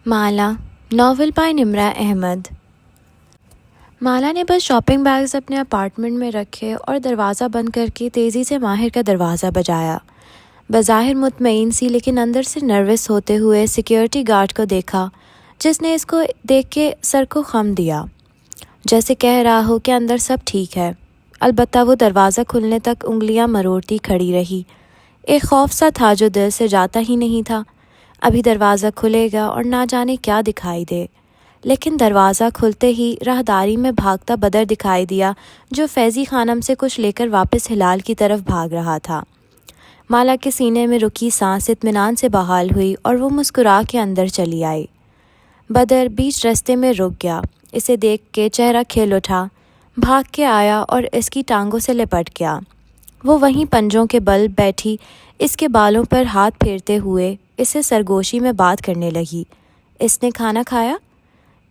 مالا novel by نمرہ احمد۔ مالا نے بس شاپنگ بیگز اپنے اپارٹمنٹ میں رکھے اور دروازہ بند کر کے تیزی سے ماہر کا دروازہ بجایا۔ بظاہر مطمئن سی لیکن اندر سے نروس ہوتے ہوئے سیکیورٹی گارڈ کو دیکھا، جس نے اس کو دیکھ کے سر کو خم دیا، جیسے کہہ رہا ہو کہ اندر سب ٹھیک ہے۔ البتہ وہ دروازہ کھلنے تک انگلیاں مروڑتی کھڑی رہی۔ ایک خوف سا تھا جو دل سے جاتا ہی نہیں تھا۔ ابھی دروازہ کھلے گا اور نہ جانے کیا دکھائی دے۔ لیکن دروازہ کھلتے ہی راہداری میں بھاگتا بدر دکھائی دیا، جو فیضی خانم سے کچھ لے کر واپس ہلال کی طرف بھاگ رہا تھا۔ مالا کے سینے میں رکی سانس اطمینان سے بحال ہوئی اور وہ مسکرا کے اندر چلی آئی۔ بدر بیچ رستے میں رک گیا۔ اسے دیکھ کے چہرہ کھل اٹھا، بھاگ کے آیا اور اس کی ٹانگوں سے لپٹ گیا۔ وہ وہیں پنجوں کے بل بیٹھی اس کے بالوں پر ہاتھ پھیرتے ہوئے اسے سرگوشی میں بات کرنے لگی۔ اس نے کھانا کھایا؟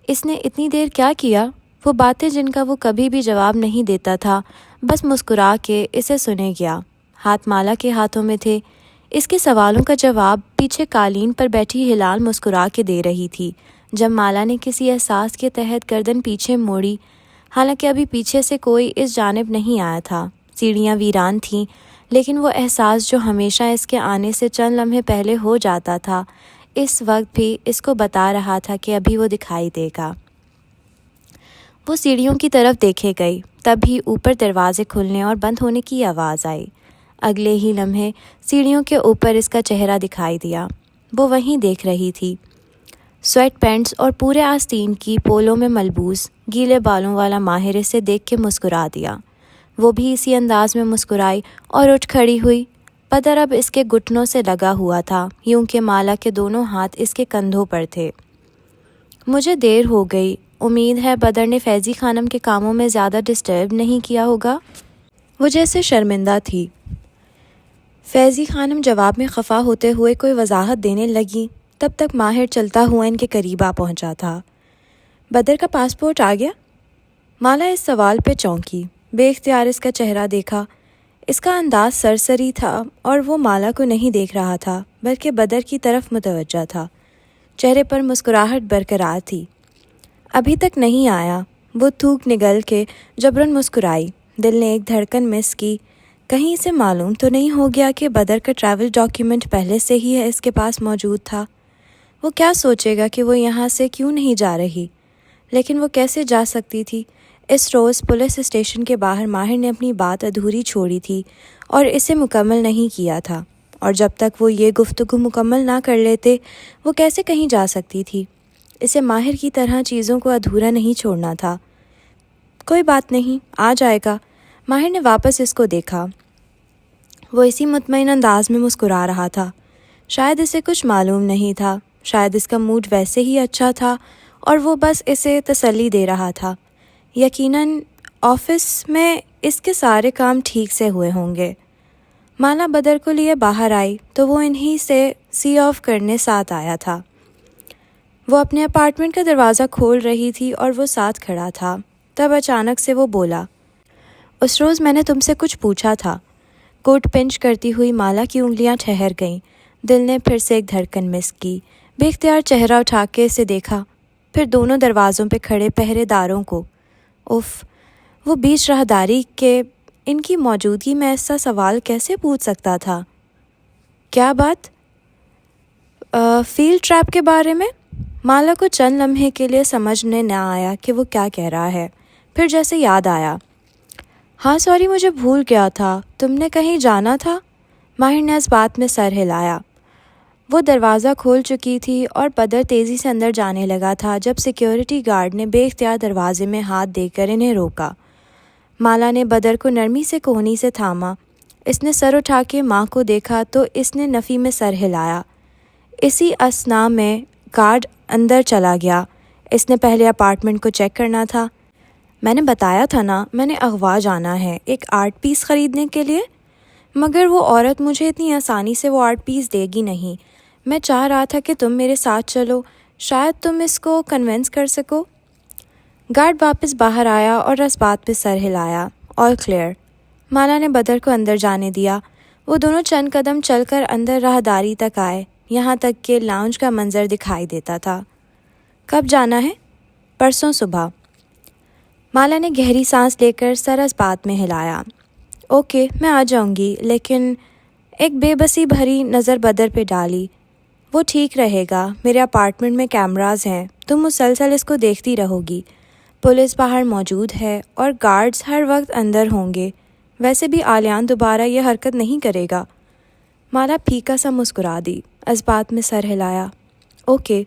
اس نے اتنی دیر کیا کیا؟ وہ باتیں جن کا وہ کبھی بھی جواب نہیں دیتا تھا، بس مسکرا کے اسے سنے گیا۔ ہاتھ مالا کے ہاتھوں میں تھے۔ اس کے سوالوں کا جواب پیچھے قالین پر بیٹھی ہلال مسکرا کے دے رہی تھی۔ جب مالا نے کسی احساس کے تحت گردن پیچھے موڑی، حالانکہ ابھی پیچھے سے کوئی اس جانب نہیں آیا تھا، سیڑھیاں ویران تھیں، لیکن وہ احساس جو ہمیشہ اس کے آنے سے چند لمحے پہلے ہو جاتا تھا، اس وقت بھی اس کو بتا رہا تھا کہ ابھی وہ دکھائی دے گا۔ وہ سیڑھیوں کی طرف دیکھے گئی، تبھی اوپر دروازے کھلنے اور بند ہونے کی آواز آئی۔ اگلے ہی لمحے سیڑھیوں کے اوپر اس کا چہرہ دکھائی دیا۔ وہ وہیں دیکھ رہی تھی، سویٹ پینٹس اور پورے آستین کی پولوں میں ملبوس گیلے بالوں والا ماہر اسے دیکھ کے مسکرا دیا۔ وہ بھی اسی انداز میں مسکرائی اور اٹھ کھڑی ہوئی۔ بدر اب اس کے گھٹنوں سے لگا ہوا تھا، یوں کہ مالا کے دونوں ہاتھ اس کے کندھوں پر تھے۔ مجھے دیر ہو گئی، امید ہے بدر نے فیضی خانم کے کاموں میں زیادہ ڈسٹرب نہیں کیا ہوگا۔ وہ جیسے شرمندہ تھی۔ فیضی خانم جواب میں خفا ہوتے ہوئے کوئی وضاحت دینے لگی، تب تک ماہر چلتا ہوا ان کے قریب آ پہنچا تھا۔ بدر کا پاسپورٹ آ گیا؟ مالا اس سوال پہ چونکی، بے اختیار اس کا چہرہ دیکھا۔ اس کا انداز سرسری تھا اور وہ مالا کو نہیں دیکھ رہا تھا بلکہ بدر کی طرف متوجہ تھا۔ چہرے پر مسکراہٹ برقرار تھی۔ ابھی تک نہیں آیا، وہ تھوک نگل کے جبراً مسکرائی۔ دل نے ایک دھڑکن مس کی، کہیں اسے معلوم تو نہیں ہو گیا کہ بدر کا ٹریول ڈاکیومنٹ پہلے سے ہی اس کے پاس موجود تھا۔ وہ کیا سوچے گا کہ وہ یہاں سے کیوں نہیں جا رہی؟ لیکن وہ کیسے جا سکتی تھی؟ اس روز پولیس اسٹیشن کے باہر ماہر نے اپنی بات ادھوری چھوڑی تھی اور اسے مکمل نہیں کیا تھا، اور جب تک وہ یہ گفتگو مکمل نہ کر لیتے وہ کیسے کہیں جا سکتی تھی؟ اسے ماہر کی طرح چیزوں کو ادھورا نہیں چھوڑنا تھا۔ کوئی بات نہیں، آ جائے گا۔ ماہر نے واپس اس کو دیکھا۔ وہ اسی مطمئن انداز میں مسکرا رہا تھا۔ شاید اسے کچھ معلوم نہیں تھا، شاید اس کا موڈ ویسے ہی اچھا تھا اور وہ بس اسے تسلی دے رہا تھا۔ یقیناً آفس میں اس کے سارے کام ٹھیک سے ہوئے ہوں گے۔ مالا بدر کو لیے باہر آئی تو وہ انہی سے سی آف کرنے ساتھ آیا تھا۔ وہ اپنے اپارٹمنٹ کا دروازہ کھول رہی تھی اور وہ ساتھ کھڑا تھا۔ تب اچانک سے وہ بولا، اس روز میں نے تم سے کچھ پوچھا تھا۔ کوٹ پنچ کرتی ہوئی مالا کی انگلیاں ٹھہر گئیں۔ دل نے پھر سے ایک دھڑکن مس کی، بے اختیار چہرہ اٹھا کے اسے دیکھا، پھر دونوں دروازوں پہ کھڑے پہرے داروں کو۔ اف، وہ بیچ راہداری کے ان کی موجودگی میں ایسا سوال کیسے پوچھ سکتا تھا؟ کیا بات؟ فیلڈ ٹریپ کے بارے میں؟ مالا کو چند لمحے کے لیے سمجھنے نہ آیا کہ وہ کیا کہہ رہا ہے، پھر جیسے یاد آیا، ہاں سوری مجھے بھول گیا تھا، تم نے کہیں جانا تھا؟ ماہر نے اس بات میں سر ہلایا۔ وہ دروازہ کھول چکی تھی اور بدر تیزی سے اندر جانے لگا تھا جب سیکیورٹی گارڈ نے بے اختیار دروازے میں ہاتھ دے کر انہیں روکا۔ مالا نے بدر کو نرمی سے کوہنی سے تھاما۔ اس نے سر اٹھا کے ماں کو دیکھا تو اس نے نفی میں سر ہلایا۔ اسی اثنا میں گارڈ اندر چلا گیا۔ اس نے پہلے اپارٹمنٹ کو چیک کرنا تھا۔ میں نے بتایا تھا نا، میں نے اغوا جانا ہے ایک آرٹ پیس خریدنے کے لیے، مگر وہ عورت مجھے اتنی آسانی سے وہ آرٹ پیس دے گی نہیں۔ میں چاہ رہا تھا کہ تم میرے ساتھ چلو، شاید تم اس کو کنونس کر سکو۔ گارڈ واپس باہر آیا اور اس بات پہ سر ہلایا۔ آل کلیئر۔ مالا نے بدر کو اندر جانے دیا۔ وہ دونوں چند قدم چل کر اندر راہداری تک آئے، یہاں تک کہ لاؤنج کا منظر دکھائی دیتا تھا۔ کب جانا ہے؟ پرسوں صبح۔ مالا نے گہری سانس لے کر سر اس بات میں ہلایا۔ اوکے، میں آ جاؤں گی، لیکن ایک بے بسی بھری نظر بدر پہ ڈالی۔ وہ ٹھیک رہے گا، میرے اپارٹمنٹ میں کیمراز ہیں، تم مسلسل اس کو دیکھتی رہو گی۔ پولیس باہر موجود ہے اور گارڈز ہر وقت اندر ہوں گے، ویسے بھی آلیان دوبارہ یہ حرکت نہیں کرے گا۔ مالا پھیکا سا مسکرا دی، اس بات میں سر ہلایا۔ اوکے،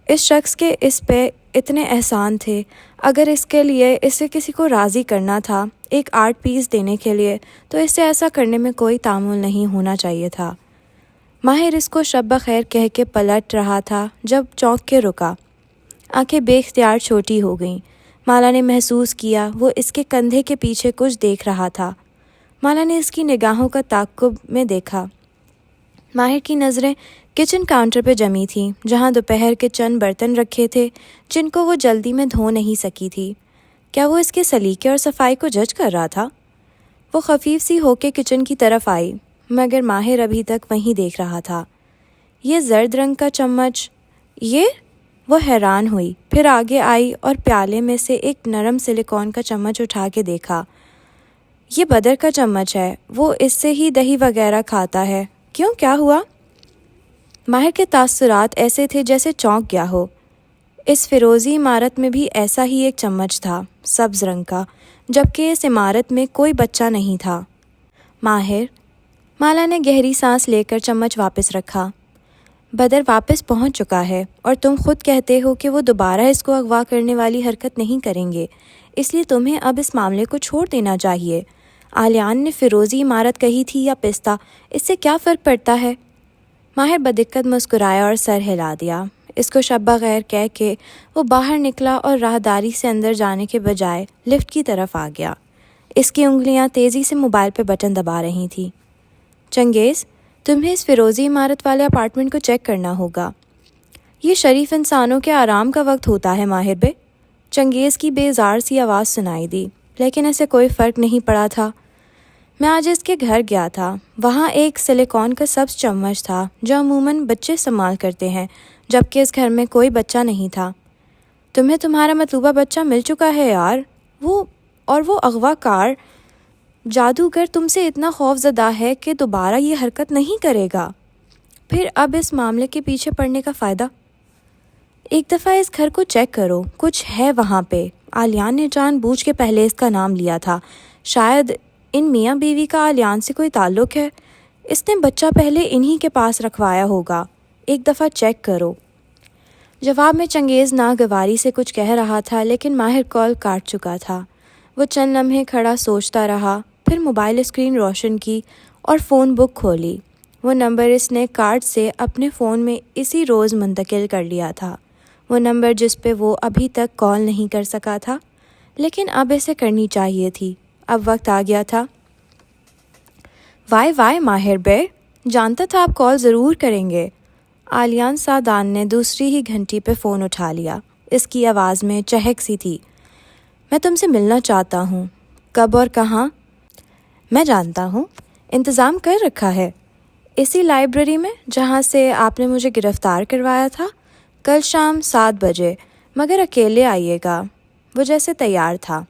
اس شخص کے اس پہ اتنے احسان تھے، اگر اس کے لیے اسے کسی کو راضی کرنا تھا ایک آرٹ پیس دینے کے لیے، تو اس سے ایسا کرنے میں کوئی تعامل نہیں ہونا چاہیے تھا۔ ماہر اس کو شب بخیر کہہ کے پلٹ رہا تھا جب چونک کے رکا۔ آنکھیں بے اختیار چھوٹی ہو گئیں۔ مالا نے محسوس کیا وہ اس کے کندھے کے پیچھے کچھ دیکھ رہا تھا۔ مالا نے اس کی نگاہوں کا تعاقب میں دیکھا۔ ماہر کی نظریں کچن کاؤنٹر پہ جمی تھیں، جہاں دوپہر کے چند برتن رکھے تھے جن کو وہ جلدی میں دھو نہیں سکی تھی۔ کیا وہ اس کے سلیقے اور صفائی کو جج کر رہا تھا؟ وہ خفیف سی ہو کے کچن کی طرف آئی، مگر ماہر ابھی تک وہیں دیکھ رہا تھا۔ یہ زرد رنگ کا چمچ، یہ؟ وہ حیران ہوئی، پھر آگے آئی اور پیالے میں سے ایک نرم سلیکون کا چمچ اٹھا کے دیکھا۔ یہ بدر کا چمچ ہے، وہ اس سے ہی دہی وغیرہ کھاتا ہے۔ کیوں، کیا ہوا؟ ماہر کے تاثرات ایسے تھے جیسے چونک گیا ہو۔ اس فیروزی عمارت میں بھی ایسا ہی ایک چمچ تھا، سبز رنگ کا، جبکہ اس عمارت میں کوئی بچہ نہیں تھا۔ ماہر، مالا نے گہری سانس لے کر چمچ واپس رکھا۔ بدر واپس پہنچ چکا ہے، اور تم خود کہتے ہو کہ وہ دوبارہ اس کو اغوا کرنے والی حرکت نہیں کریں گے، اس لیے تمہیں اب اس معاملے کو چھوڑ دینا چاہیے۔ آلیان نے فیروزی عمارت کہی تھی یا پستہ، اس سے کیا فرق پڑتا ہے؟ ماہر بدقت مسکرایا اور سر ہلا دیا۔ اس کو شب بخیر کہہ کے وہ باہر نکلا اور راہداری سے اندر جانے کے بجائے لفٹ کی طرف آ گیا۔ اس کی انگلیاں تیزی سے موبائل پہ بٹن دبا رہی تھیں۔ چنگیز، تمہیں اس فیروزی عمارت والے اپارٹمنٹ کو چیک کرنا ہوگا۔ یہ شریف انسانوں کے آرام کا وقت ہوتا ہے ماہر بے۔ چنگیز کی بیزار سی آواز سنائی دی، لیکن اسے کوئی فرق نہیں پڑا تھا۔ میں آج اس کے گھر گیا تھا، وہاں ایک سلیکون کا سبز چمچ تھا جو عموماً بچے استعمال کرتے ہیں، جبکہ اس گھر میں کوئی بچہ نہیں تھا۔ تمہیں تمہارا مطلوبہ بچہ مل چکا ہے یار، وہ اغوا کار جادوگر تم سے اتنا خوف زدہ ہے کہ دوبارہ یہ حرکت نہیں کرے گا۔ پھر اب اس معاملے کے پیچھے پڑنے کا فائدہ؟ ایک دفعہ اس گھر کو چیک کرو، کچھ ہے وہاں پہ۔ آلیان نے جان بوجھ کے پہلے اس کا نام لیا تھا، شاید ان میاں بیوی کا آلیان سے کوئی تعلق ہے، اس نے بچہ پہلے انہی کے پاس رکھوایا ہوگا، ایک دفعہ چیک کرو۔ جواب میں چنگیز ناگواری سے کچھ کہہ رہا تھا، لیکن ماہر کال کاٹ چکا تھا۔ وہ چند لمحے کھڑا سوچتا رہا، پھر موبائل اسکرین روشن کی اور فون بک کھولی۔ وہ نمبر اس نے کارڈ سے اپنے فون میں اسی روز منتقل کر لیا تھا، وہ نمبر جس پہ وہ ابھی تک کال نہیں کر سکا تھا، لیکن اب اسے کرنی چاہیے تھی، اب وقت آ گیا تھا۔ وائے ماہر بے، جانتا تھا آپ کال ضرور کریں گے۔ آلیان سادان نے دوسری ہی گھنٹی پہ فون اٹھا لیا، اس کی آواز میں چہک سی تھی۔ میں تم سے ملنا چاہتا ہوں۔ کب اور کہاں؟ میں جانتا ہوں، انتظام کر رکھا ہے، اسی لائبریری میں جہاں سے آپ نے مجھے گرفتار کروایا تھا، کل شام 7 بجے، مگر اکیلے آئیے گا۔ وہ جیسے تیار تھا۔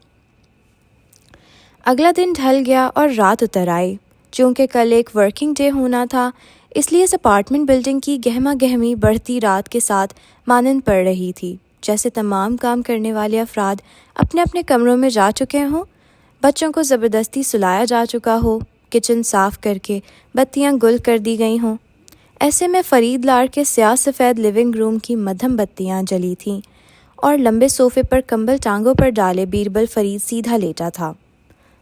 اگلا دن ڈھل گیا اور رات اتر آئی۔ چونکہ کل ایک ورکنگ ڈے ہونا تھا، اس لیے اس اپارٹمنٹ بلڈنگ کی گہما گہمی بڑھتی رات کے ساتھ مانند پڑ رہی تھی، جیسے تمام کام کرنے والے افراد اپنے اپنے کمروں میں جا چکے ہوں، بچوں کو زبردستی سلایا جا چکا ہو، کچن صاف کر کے بتیاں گل کر دی گئی ہوں۔ ایسے میں فرید لار کے سیاہ سفید لیونگ روم کی مدھم بتیاں جلی تھیں، اور لمبے صوفے پر کمبل ٹانگوں پر ڈالے بیربل فرید سیدھا لیٹا تھا،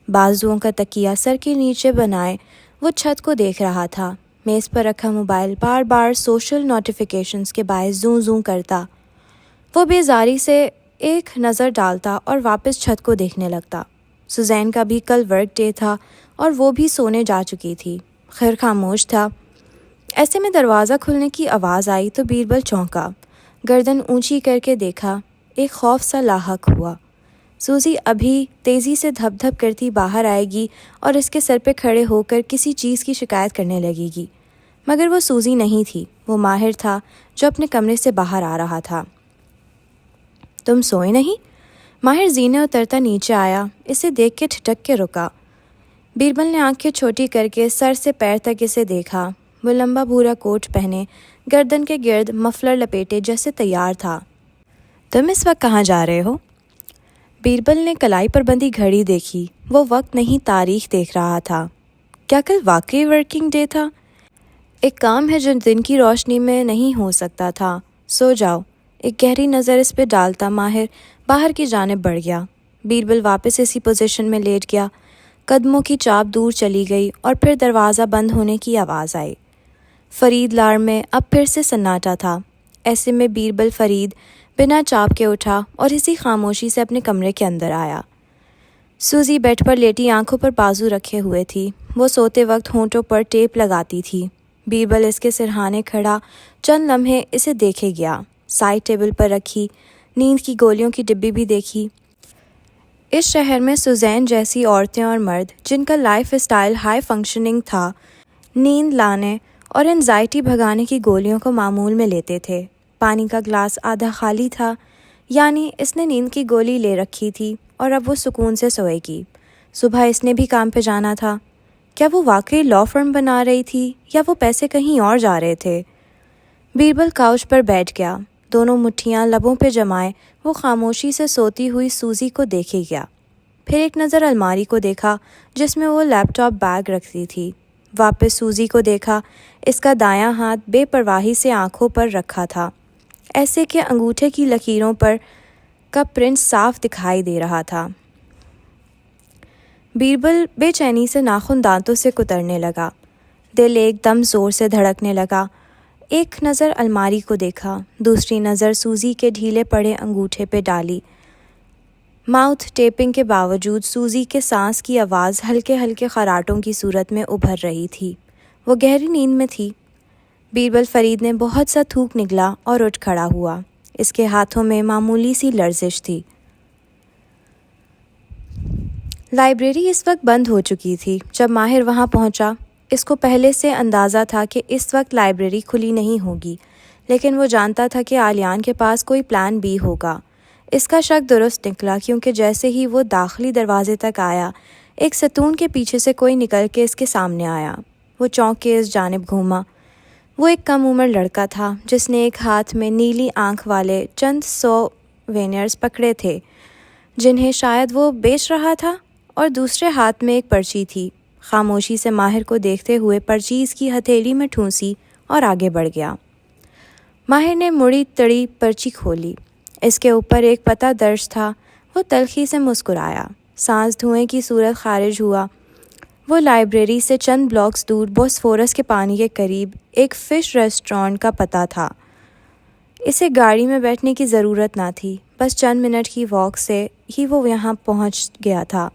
بازوؤں کا تکیہ سر کے نیچے بنائے وہ چھت کو دیکھ رہا تھا۔ میز پر رکھا موبائل بار بار سوشل نوٹیفیکیشنز کے باعث زوں زوں کرتا۔ وہ بیزاری سے ایک نظر ڈالتا اور واپس چھت کو دیکھنے لگتا۔ سوزین کا بھی کل ورک ڈے تھا اور وہ بھی سونے جا چکی تھی، خیر خاموش تھا۔ ایسے میں دروازہ کھلنے کی آواز آئی تو بیربل چونکا، گردن اونچی کر کے دیکھا، ایک خوف سا لاحق ہوا۔ سوزی ابھی تیزی سے دھپ دھپ کرتی باہر آئے گی اور اس کے سر پہ کھڑے ہو کر کسی چیز کی شکایت کرنے لگے گی، مگر وہ سوزی نہیں تھی، وہ ماہر تھا جو اپنے کمرے سے باہر آ رہا تھا۔ تم سوئے نہیں؟ ماہر زینے اترتا نیچے آیا، اسے دیکھ کے ٹھٹک کے رکا۔ بیربل نے آنکھیں چھوٹی کر کے سر سے پیر تک اسے دیکھا۔ وہ لمبا بھورا کوٹ پہنے، گردن کے گرد مفلر لپیٹے جیسے تیار تھا۔ تم اس وقت کہاں جا رہے ہو؟ بیربل نے کلائی پر بندھی گھڑی دیکھی، وہ وقت نہیں تاریخ دیکھ رہا تھا۔ کیا کل واقعی ورکنگ ڈے تھا؟ ایک کام ہے جو دن کی روشنی میں نہیں ہو سکتا تھا، سو جاؤ۔ ایک گہری نظر اس پہ ڈالتا ماہر باہر کی جانب بڑھ گیا۔ بیربل واپس اسی پوزیشن میں لیٹ گیا۔ قدموں کی چاپ دور چلی گئی اور پھر دروازہ بند ہونے کی آواز آئی۔ فرید لار میں اب پھر سے سناٹا تھا۔ ایسے میں بیربل فرید بنا چاپ کے اٹھا اور اسی خاموشی سے اپنے کمرے کے اندر آیا۔ سوزی بیڈ پر لیٹی آنکھوں پر بازو رکھے ہوئے تھی، وہ سوتے وقت ہونٹوں پر ٹیپ لگاتی تھی۔ بیربل اس کے سرہانے کھڑا چند لمحے اسے دیکھے گیا، سائڈ ٹیبل پر رکھی نیند کی گولیوں کی ڈبی بھی دیکھی۔ اس شہر میں سوزین جیسی عورتیں اور مرد جن کا لائف اسٹائل ہائی فنکشننگ تھا، نیند لانے اور انزائٹی بھگانے کی گولیوں کو معمول میں لیتے تھے۔ پانی کا گلاس آدھا خالی تھا، یعنی اس نے نیند کی گولی لے رکھی تھی اور اب وہ سکون سے سوئے گی۔ صبح اس نے بھی کام پہ جانا تھا۔ کیا وہ واقعی لا فرم بنا رہی تھی یا وہ پیسے کہیں اور جا رہے تھے؟ بیربل کاؤچ پر بیٹھ گیا، دونوں مٹھیاں لبوں پہ جمائے وہ خاموشی سے سوتی ہوئی سوزی کو دیکھے گیا۔ پھر ایک نظر الماری کو دیکھا جس میں وہ لیپ ٹاپ بیگ رکھتی تھی۔ واپس سوزی کو دیکھا، اس کا دایاں ہاتھ بے پرواہی سے آنکھوں پر رکھا تھا، ایسے کہ انگوٹھے کی لکیروں پر کا پرنٹ صاف دکھائی دے رہا تھا۔ بیربل بے چینی سے ناخن دانتوں سے کترنے لگا، دل ایک دم زور سے دھڑکنے لگا۔ ایک نظر الماری کو دیکھا، دوسری نظر سوزی کے ڈھیلے پڑے انگوٹھے پہ ڈالی۔ ماؤتھ ٹیپنگ کے باوجود سوزی کے سانس کی آواز ہلکے ہلکے خراٹوں کی صورت میں ابھر رہی تھی، وہ گہری نیند میں تھی۔ بیربل فرید نے بہت سا تھوک نگلا اور اٹھ کھڑا ہوا، اس کے ہاتھوں میں معمولی سی لرزش تھی۔ لائبریری اس وقت بند ہو چکی تھی جب ماہر وہاں پہنچا۔ اس کو پہلے سے اندازہ تھا کہ اس وقت لائبریری کھلی نہیں ہوگی، لیکن وہ جانتا تھا کہ آلیان کے پاس کوئی پلان بی ہوگا۔ اس کا شک درست نکلا کیونکہ جیسے ہی وہ داخلی دروازے تک آیا، ایک ستون کے پیچھے سے کوئی نکل کے اس کے سامنے آیا۔ وہ چونک کے اس جانب گھوما۔ وہ ایک کم عمر لڑکا تھا جس نے ایک ہاتھ میں نیلی آنکھ والے چند سووینئرز پکڑے تھے جنہیں شاید وہ بیچ رہا تھا، اور دوسرے ہاتھ میں ایک پرچی تھی۔ خاموشی سے ماہر کو دیکھتے ہوئے پرچیز کی ہتھیلی میں ٹھونسی اور آگے بڑھ گیا۔ ماہر نے مڑی تڑی پرچی کھولی، اس کے اوپر ایک پتہ درج تھا۔ وہ تلخی سے مسکرایا، سانس دھوئیں کی صورت خارج ہوا۔ وہ لائبریری سے چند بلاکس دور بوسفورس کے پانی کے قریب ایک فش ریسٹورانٹ کا پتہ تھا۔ اسے گاڑی میں بیٹھنے کی ضرورت نہ تھی، بس چند منٹ کی واک سے ہی وہ یہاں پہنچ گیا تھا۔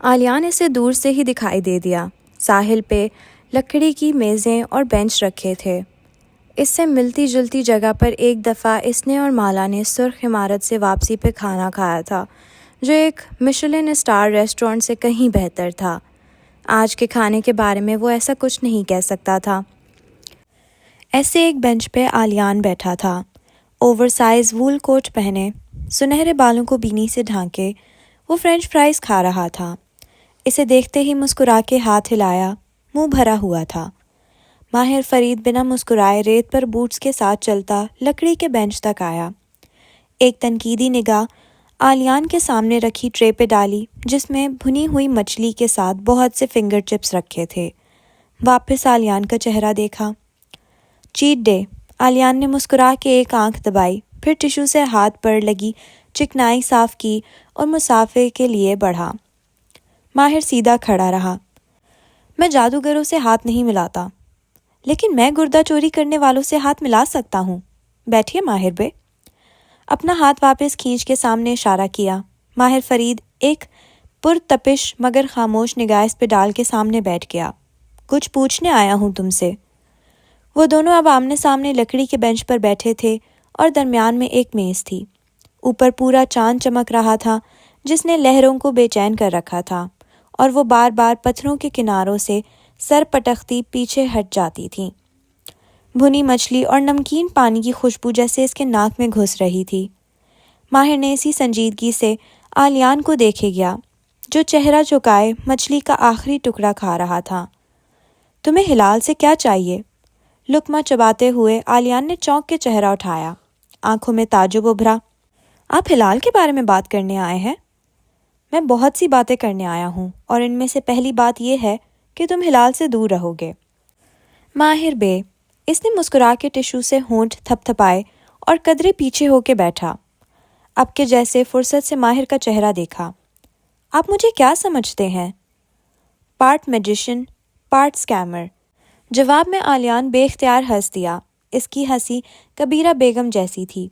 آلیان اسے دور سے ہی دکھائی دے دیا۔ ساحل پہ لکڑی کی میزیں اور بینچ رکھے تھے۔ اس سے ملتی جلتی جگہ پر ایک دفعہ اس نے اور مالا نے سرخ عمارت سے واپسی پہ کھانا کھایا تھا، جو ایک میشلن اسٹار ریسٹورانٹ سے کہیں بہتر تھا۔ آج کے کھانے کے بارے میں وہ ایسا کچھ نہیں کہہ سکتا تھا۔ ایسے ایک بینچ پہ آلیان بیٹھا تھا، اوور سائز وول کوٹ پہنے، سنہرے بالوں کو بینی سے ڈھانکے۔ وہ فرینچ فرائز کھا رہا تھا۔ اسے دیکھتے ہی مسکرا کے ہاتھ ہلایا، منہ بھرا ہوا تھا۔ ماہر فرید بنا مسکرائے ریت پر بوٹس کے ساتھ چلتا لکڑی کے بینچ تک آیا۔ ایک تنقیدی نگاہ آلیان کے سامنے رکھی ٹرے پہ ڈالی جس میں بھنی ہوئی مچھلی کے ساتھ بہت سے فنگر چپس رکھے تھے۔ واپس آلیان کا چہرہ دیکھا۔ چیٹ ڈے، آلیان نے مسکرا کے ایک آنکھ دبائی، پھر ٹشو سے ہاتھ پر لگی چکنائی صاف کی اور مسافے کے لیے بڑھا۔ ماہر سیدھا کھڑا رہا۔ میں جادوگروں سے ہاتھ نہیں ملاتا، لیکن میں گردہ چوری کرنے والوں سے ہاتھ ملا سکتا ہوں۔ بیٹھیے ماہر بے۔ اپنا ہاتھ واپس کھینچ کے سامنے اشارہ کیا۔ ماہر فرید ایک پرتپش مگر خاموش نگاہ اس پہ ڈال کے سامنے بیٹھ گیا۔ کچھ پوچھنے آیا ہوں تم سے۔ وہ دونوں اب آمنے سامنے لکڑی کے بینچ پر بیٹھے تھے اور درمیان میں ایک میز تھی۔ اوپر پورا چاند چمک رہا تھا جس نے لہروں کو بے چین کر رکھا تھا، اور وہ بار بار پتھروں کے کناروں سے سر پٹکتی پیچھے ہٹ جاتی تھیں۔ بھنی مچھلی اور نمکین پانی کی خوشبو جیسے اس کے ناک میں گھس رہی تھی۔ ماہر نے اسی سنجیدگی سے آلیان کو دیکھے گیا جو چہرہ جھکائے مچھلی کا آخری ٹکڑا کھا رہا تھا۔ تمہیں ہلال سے کیا چاہیے؟ لقمہ چباتے ہوئے آلیان نے چونک کے چہرہ اٹھایا، آنکھوں میں تعجب ابھرا۔ آپ ہلال کے بارے میں بات کرنے آئے ہیں؟ میں بہت سی باتیں کرنے آیا ہوں، اور ان میں سے پہلی بات یہ ہے کہ تم ہلال سے دور رہو گے۔ ماہر بے، اس نے مسکرا کے ٹشو سے ہونٹ تھپ تھپائے اور قدرے پیچھے ہو کے بیٹھا۔ اب کے جیسے فرصت سے ماہر کا چہرہ دیکھا۔ آپ مجھے کیا سمجھتے ہیں؟ Part magician, part scammer. جواب میں آلیان بے اختیار ہنس دیا۔ اس کی ہنسی کبیرہ بیگم جیسی تھی۔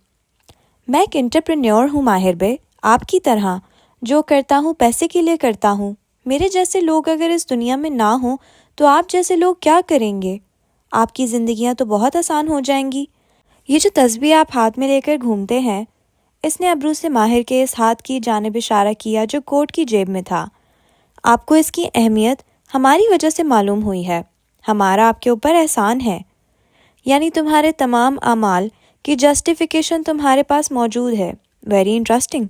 میں ایک انٹرپرینیور ہوں ماہر بے، آپ کی طرح۔ جو کرتا ہوں پیسے کے لیے کرتا ہوں۔ میرے جیسے لوگ اگر اس دنیا میں نہ ہوں تو آپ جیسے لوگ کیا کریں گے؟ آپ کی زندگیاں تو بہت آسان ہو جائیں گی۔ یہ جو تسبیح آپ ہاتھ میں لے کر گھومتے ہیں، اس نے ابرو سے ماہر کے اس ہاتھ کی جانب اشارہ کیا جو کوٹ کی جیب میں تھا۔ آپ کو اس کی اہمیت ہماری وجہ سے معلوم ہوئی ہے۔ ہمارا آپ کے اوپر احسان ہے۔ یعنی تمہارے تمام اعمال کی جسٹیفیکیشن تمہارے پاس موجود ہے۔ Very interesting.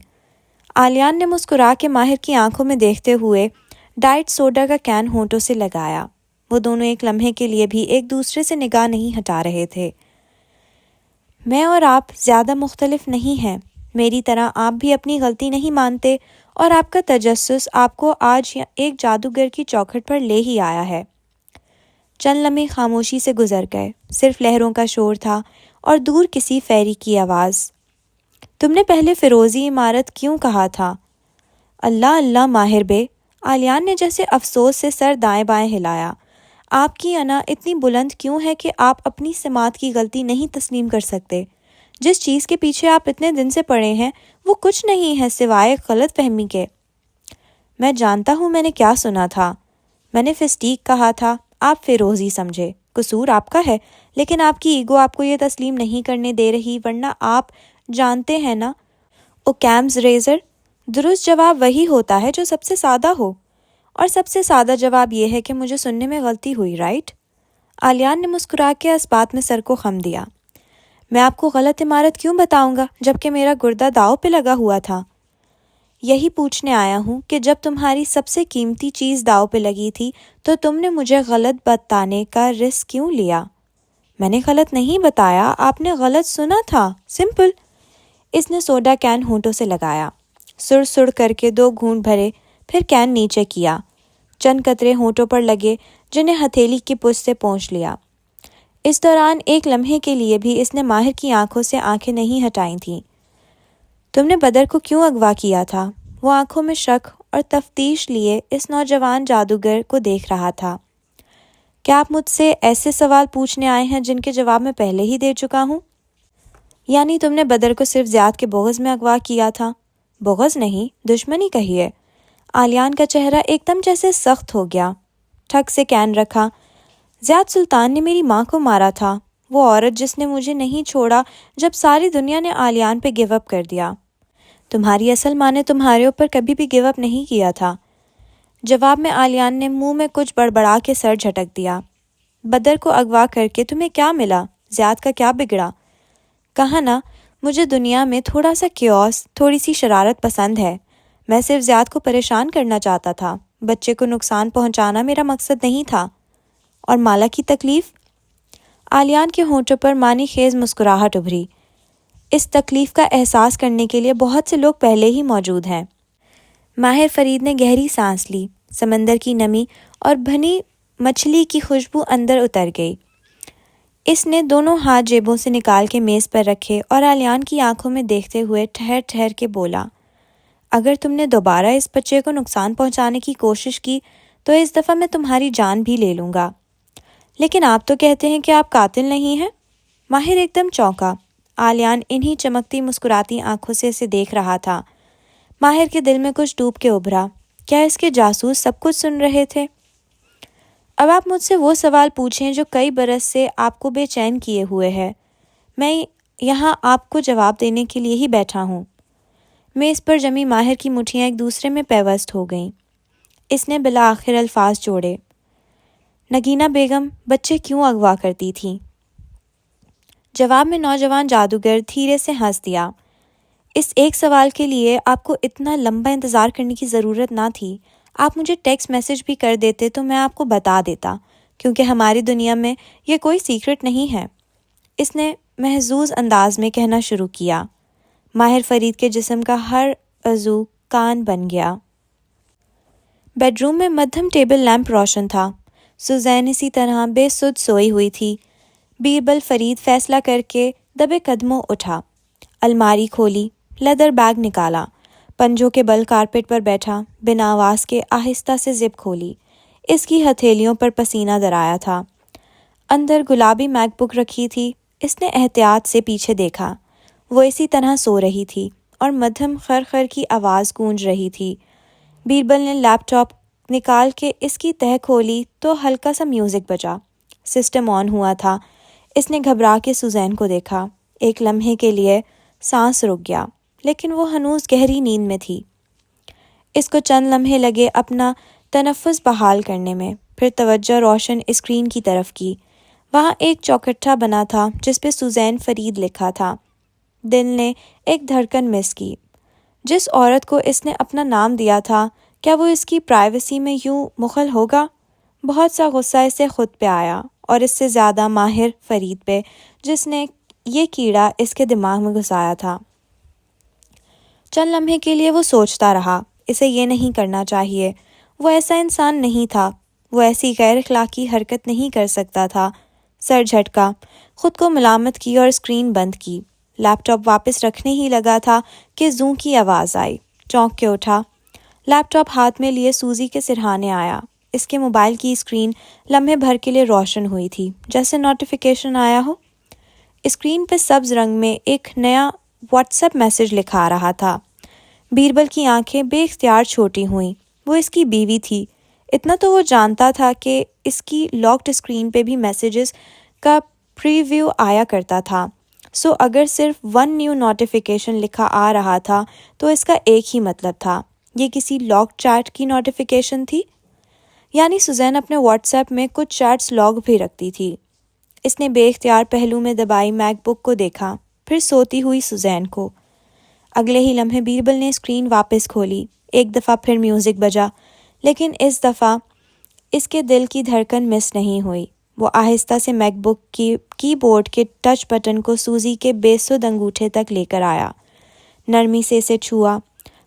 آلیان نے مسکرا کے ماہر کی آنکھوں میں دیکھتے ہوئے ڈائٹ سوڈا کا کین ہونٹوں سے لگایا۔ وہ دونوں ایک لمحے کے لیے بھی ایک دوسرے سے نگاہ نہیں ہٹا رہے تھے۔ میں اور آپ زیادہ مختلف نہیں ہیں۔ میری طرح آپ بھی اپنی غلطی نہیں مانتے، اور آپ کا تجسس آپ کو آج ایک جادوگر کی چوکھٹ پر لے ہی آیا ہے۔ چند لمحے خاموشی سے گزر گئے، صرف لہروں کا شور تھا اور دور کسی فیری کی آواز۔ تم نے پہلے فیروزی عمارت کیوں کہا تھا؟ اللہ اللہ ماہر بے، آلیان نے جیسے افسوس سے سر دائیں بائیں ہلایا۔ آپ کی انا اتنی بلند کیوں ہے کہ آپ اپنی سماعت کی غلطی نہیں تسلیم کر سکتے؟ جس چیز کے پیچھے آپ اتنے دن سے پڑے ہیں وہ کچھ نہیں ہے سوائے غلط فہمی کے۔ میں جانتا ہوں میں نے کیا سنا تھا۔ میں نے فسٹیک کہا تھا، آپ فیروزی سمجھے۔ قصور آپ کا ہے، لیکن آپ کی ایگو آپ کو یہ تسلیم نہیں کرنے دے رہی، ورنہ آپ جانتے ہیں نا اوکامز ریزر۔ درست جواب وہی ہوتا ہے جو سب سے سادہ ہو، اور سب سے سادہ جواب یہ ہے کہ مجھے سننے میں غلطی ہوئی، رائٹ؟ آلیان نے مسکرا کے اس بات میں سر کو خم دیا۔ میں آپ کو غلط عمارت کیوں بتاؤں گا جبکہ میرا گردہ داؤ پہ لگا ہوا تھا؟ یہی پوچھنے آیا ہوں کہ جب تمہاری سب سے قیمتی چیز داؤ پہ لگی تھی تو تم نے مجھے غلط بتانے کا رسک کیوں لیا؟ میں نے غلط نہیں بتایا، آپ نے غلط سنا تھا، سمپل۔ اس نے سوڈا کین ہونٹوں سے لگایا، سڑ سڑ کر کے 2 گھونٹ بھرے، پھر کین نیچے کیا۔ چند قطرے ہونٹوں پر لگے جنہیں ہتھیلی کی پشت سے پونچھ لیا۔ اس دوران ایک لمحے کے لیے بھی اس نے ماہر کی آنکھوں سے آنکھیں نہیں ہٹائی تھیں۔ تم نے بدر کو کیوں اغوا کیا تھا؟ وہ آنکھوں میں شک اور تفتیش لیے اس نوجوان جادوگر کو دیکھ رہا تھا۔ کیا آپ مجھ سے ایسے سوال پوچھنے آئے ہیں جن کے جواب میں پہلے ہی دے چکا ہوں؟ یعنی تم نے بدر کو صرف زیاد کے بغض میں اغوا کیا تھا؟ بغض نہیں، دشمنی کہیے۔ آلیان کا چہرہ ایک دم جیسے سخت ہو گیا۔ ٹھک سے کین رکھا۔ زیاد سلطان نے میری ماں کو مارا تھا، وہ عورت جس نے مجھے نہیں چھوڑا جب ساری دنیا نے آلیان پہ گیو اپ کر دیا۔ تمہاری اصل ماں نے تمہارے اوپر کبھی بھی گیو اپ نہیں کیا تھا۔ جواب میں آلیان نے منہ میں کچھ بڑبڑا کے سر جھٹک دیا۔ بدر کو اغوا کر کے تمہیں کیا ملا؟ زیاد کا کیا بگڑا؟ کہا نا، مجھے دنیا میں تھوڑا سا کیوس، تھوڑی سی شرارت پسند ہے۔ میں صرف زیاد کو پریشان کرنا چاہتا تھا، بچے کو نقصان پہنچانا میرا مقصد نہیں تھا۔ اور مالا کی تکلیف؟ آلیان کے ہونٹوں پر معنی خیز مسکراہٹ ابھری۔ اس تکلیف کا احساس کرنے کے لیے بہت سے لوگ پہلے ہی موجود ہیں۔ ماہر فرید نے گہری سانس لی، سمندر کی نمی اور بھنی مچھلی کی خوشبو اندر اتر گئی۔ اس نے دونوں ہاتھ جیبوں سے نکال کے میز پر رکھے اور آلیان کی آنکھوں میں دیکھتے ہوئے ٹھہر ٹھہر کے بولا، اگر تم نے دوبارہ اس بچے کو نقصان پہنچانے کی کوشش کی تو اس دفعہ میں تمہاری جان بھی لے لوں گا۔ لیکن آپ تو کہتے ہیں کہ آپ قاتل نہیں ہیں۔ ماہر ایک دم چونکا۔ آلیان انہی چمکتی مسکراتی آنکھوں سے اسے دیکھ رہا تھا۔ ماہر کے دل میں کچھ ڈوب کے ابھرا، کیا اس کے جاسوس سب کچھ سن رہے تھے؟ اب آپ مجھ سے وہ سوال پوچھیں جو کئی برس سے آپ کو بے چین کیے ہوئے ہے۔ میں یہاں آپ کو جواب دینے کے لیے ہی بیٹھا ہوں۔ میز پر جمی ماہر کی مٹھیاں ایک دوسرے میں پیوست ہو گئیں۔ اس نے بالآخر الفاظ جوڑے، نگینہ بیگم بچے کیوں اغوا کرتی تھیں؟ جواب میں نوجوان جادوگر دھیرے سے ہنس دیا۔ اس ایک سوال کے لیے آپ کو اتنا لمبا انتظار کرنے کی ضرورت نہ تھی۔ آپ مجھے ٹیکسٹ میسج بھی کر دیتے تو میں آپ کو بتا دیتا، کیونکہ ہماری دنیا میں یہ کوئی سیکرٹ نہیں ہے، اس نے محظوظ انداز میں کہنا شروع کیا۔ ماہر فرید کے جسم کا ہر عضو کان بن گیا۔ بیڈ روم میں مدھم ٹیبل لیمپ روشن تھا۔ سوزین اسی طرح بے سدھ سوئی ہوئی تھی۔ بیربل فرید فیصلہ کر کے دبے قدموں اٹھا، الماری کھولی، لیدر بیگ نکالا، پنجوں کے بل کارپیٹ پر بیٹھا، بنا آواز کے آہستہ سے زپ کھولی۔ اس کی ہتھیلیوں پر پسینہ درایا تھا۔ اندر گلابی میک بک رکھی تھی۔ اس نے احتیاط سے پیچھے دیکھا۔ وہ اسی طرح سو رہی تھی اور مدھم خرخر کی آواز گونج رہی تھی۔ بیربل نے لیپ ٹاپ نکال کے اس کی تہہ کھولی تو ہلکا سا میوزک بجا۔ سسٹم آن ہوا تھا۔ اس نے گھبرا کے سوزین کو دیکھا۔ ایک لمحے کے لیے سانس رک گیا، لیکن وہ ہنوز گہری نیند میں تھی۔ اس کو چند لمحے لگے اپنا تنفس بحال کرنے میں، پھر توجہ روشن اسکرین کی طرف کی۔ وہاں ایک چوکٹھا بنا تھا جس پہ سوزین فرید لکھا تھا۔ دل نے ایک دھڑکن مس کی۔ جس عورت کو اس نے اپنا نام دیا تھا، کیا وہ اس کی پرائیویسی میں یوں مخل ہوگا؟ بہت سا غصہ اسے خود پہ آیا، اور اس سے زیادہ ماہر فرید پہ، جس نے یہ کیڑا اس کے دماغ میں گھسایا تھا۔ چند لمحے کے لیے وہ سوچتا رہا، اسے یہ نہیں کرنا چاہیے۔ وہ ایسا انسان نہیں تھا، وہ ایسی غیر اخلاقی حرکت نہیں کر سکتا تھا۔ سر جھٹکا، خود کو ملامت کی اور اسکرین بند کی۔ لیپ ٹاپ واپس رکھنے ہی لگا تھا کہ زوں کی آواز آئی۔ چونک کے اٹھا، لیپ ٹاپ ہاتھ میں لیے سوزی کے سرہانے آیا۔ اس کے موبائل کی اسکرین لمحے بھر کے لیے روشن ہوئی تھی، جیسے نوٹیفیکیشن آیا ہو۔ اسکرین پہ سبز رنگ میں ایک نیا واٹس ایپ میسج لکھا رہا تھا۔ بیربل کی آنکھیں بے اختیار چھوٹی ہوئیں۔ وہ اس کی بیوی تھی۔ اتنا تو وہ جانتا تھا کہ اس کی لاکڈ اسکرین پہ بھی میسیجز کا پریویو آیا کرتا تھا۔ سو اگر صرف 1 نیو نوٹیفیکیشن لکھا آ رہا تھا تو اس کا ایک ہی مطلب تھا، یہ کسی لاکڈ چیٹ کی نوٹیفیکیشن تھی۔ یعنی سوزین اپنے واٹس ایپ میں کچھ چیٹس لاگ بھی رکھتی تھی۔ اس نے بے اختیار پہلو میں دبائی میک بک کو دیکھا، پھر سوتی ہوئی سوزین کو۔ اگلے ہی لمحے بیربل نے اسکرین واپس کھولی۔ ایک دفعہ پھر میوزک بجا، لیکن اس دفعہ اس کے دل کی دھڑکن مس نہیں ہوئی۔ وہ آہستہ سے میک بک کی کی بورڈ کے ٹچ بٹن کو سوزی کے بے سدھ انگوٹھے تک لے کر آیا، نرمی سے اسے چھوا۔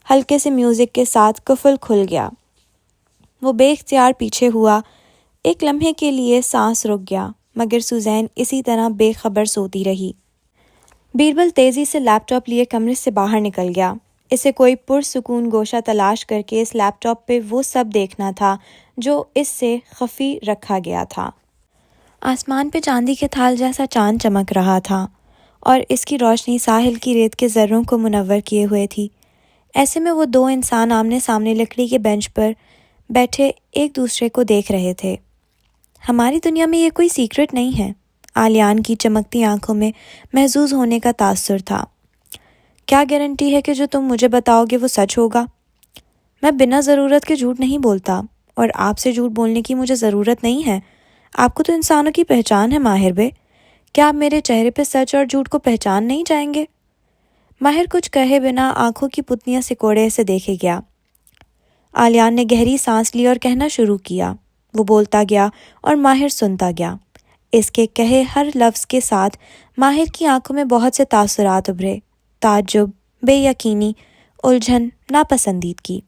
ہلکے سے میوزک کے ساتھ قفل کھل گیا۔ وہ بے اختیار پیچھے ہوا۔ ایک لمحے کے لیے سانس رک گیا، مگر سوزین اسی طرح بے خبر سوتی رہی۔ بیربل تیزی سے لیپ ٹاپ لیے کمرے سے باہر نکل گیا۔ اسے کوئی پرسکون گوشہ تلاش کر کے اس لیپ ٹاپ پہ وہ سب دیکھنا تھا جو اس سے خفی رکھا گیا تھا۔ آسمان پہ چاندی کے تھال جیسا چاند چمک رہا تھا، اور اس کی روشنی ساحل کی ریت کے ذروں کو منور کیے ہوئے تھی۔ ایسے میں وہ دو انسان آمنے سامنے لکڑی کے بینچ پر بیٹھے ایک دوسرے کو دیکھ رہے تھے۔ ہماری دنیا میں یہ کوئی سیکرٹ نہیں ہے۔ آلیان کی چمکتی آنکھوں میں محظوظ ہونے کا تاثر تھا۔ کیا گارنٹی ہے کہ جو تم مجھے بتاؤ گے وہ سچ ہوگا؟ میں بنا ضرورت کے جھوٹ نہیں بولتا، اور آپ سے جھوٹ بولنے کی مجھے ضرورت نہیں ہے۔ آپ کو تو انسانوں کی پہچان ہے ماہر بے۔ کیا آپ میرے چہرے پہ سچ اور جھوٹ کو پہچان نہیں جائیں گے؟ ماہر کچھ کہے بنا آنکھوں کی پتلیاں سکوڑے سے دیکھے گیا۔ آلیان نے گہری سانس لی اور کہنا شروع کیا۔ وہ بولتا گیا اور ماہر سنتا گیا۔ اس کے کہے ہر لفظ کے ساتھ ماہر کی آنکھوں میں بہت سے تاثرات ابھرے، تعجب، بے یقینی، الجھن، ناپسندیدگی،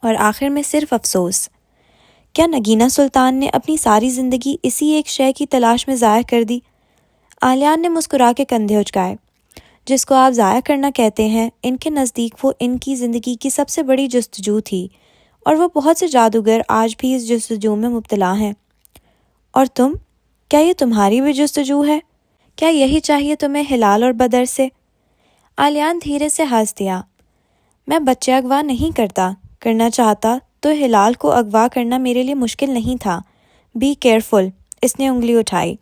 اور آخر میں صرف افسوس۔ کیا نگینہ سلطان نے اپنی ساری زندگی اسی ایک شے کی تلاش میں ضائع کر دی؟ آلیان نے مسکرا کے کندھے اچکائے۔ جس کو آپ ضائع کرنا کہتے ہیں، ان کے نزدیک وہ ان کی زندگی کی سب سے بڑی جستجو تھی، اور وہ بہت سے جادوگر آج بھی اس جستجو میں مبتلا ہیں۔ اور تم، کیا یہ تمہاری بھی جستجو ہے؟ کیا یہی چاہیے تمہیں ہلال اور بدر سے؟ آلیان دھیرے سے ہنس دیا۔ میں بچے اغوا نہیں کرنا چاہتا تو ہلال کو اغوا کرنا میرے لیے مشکل نہیں تھا۔ بی کیئرفل، اس نے انگلی اٹھائی۔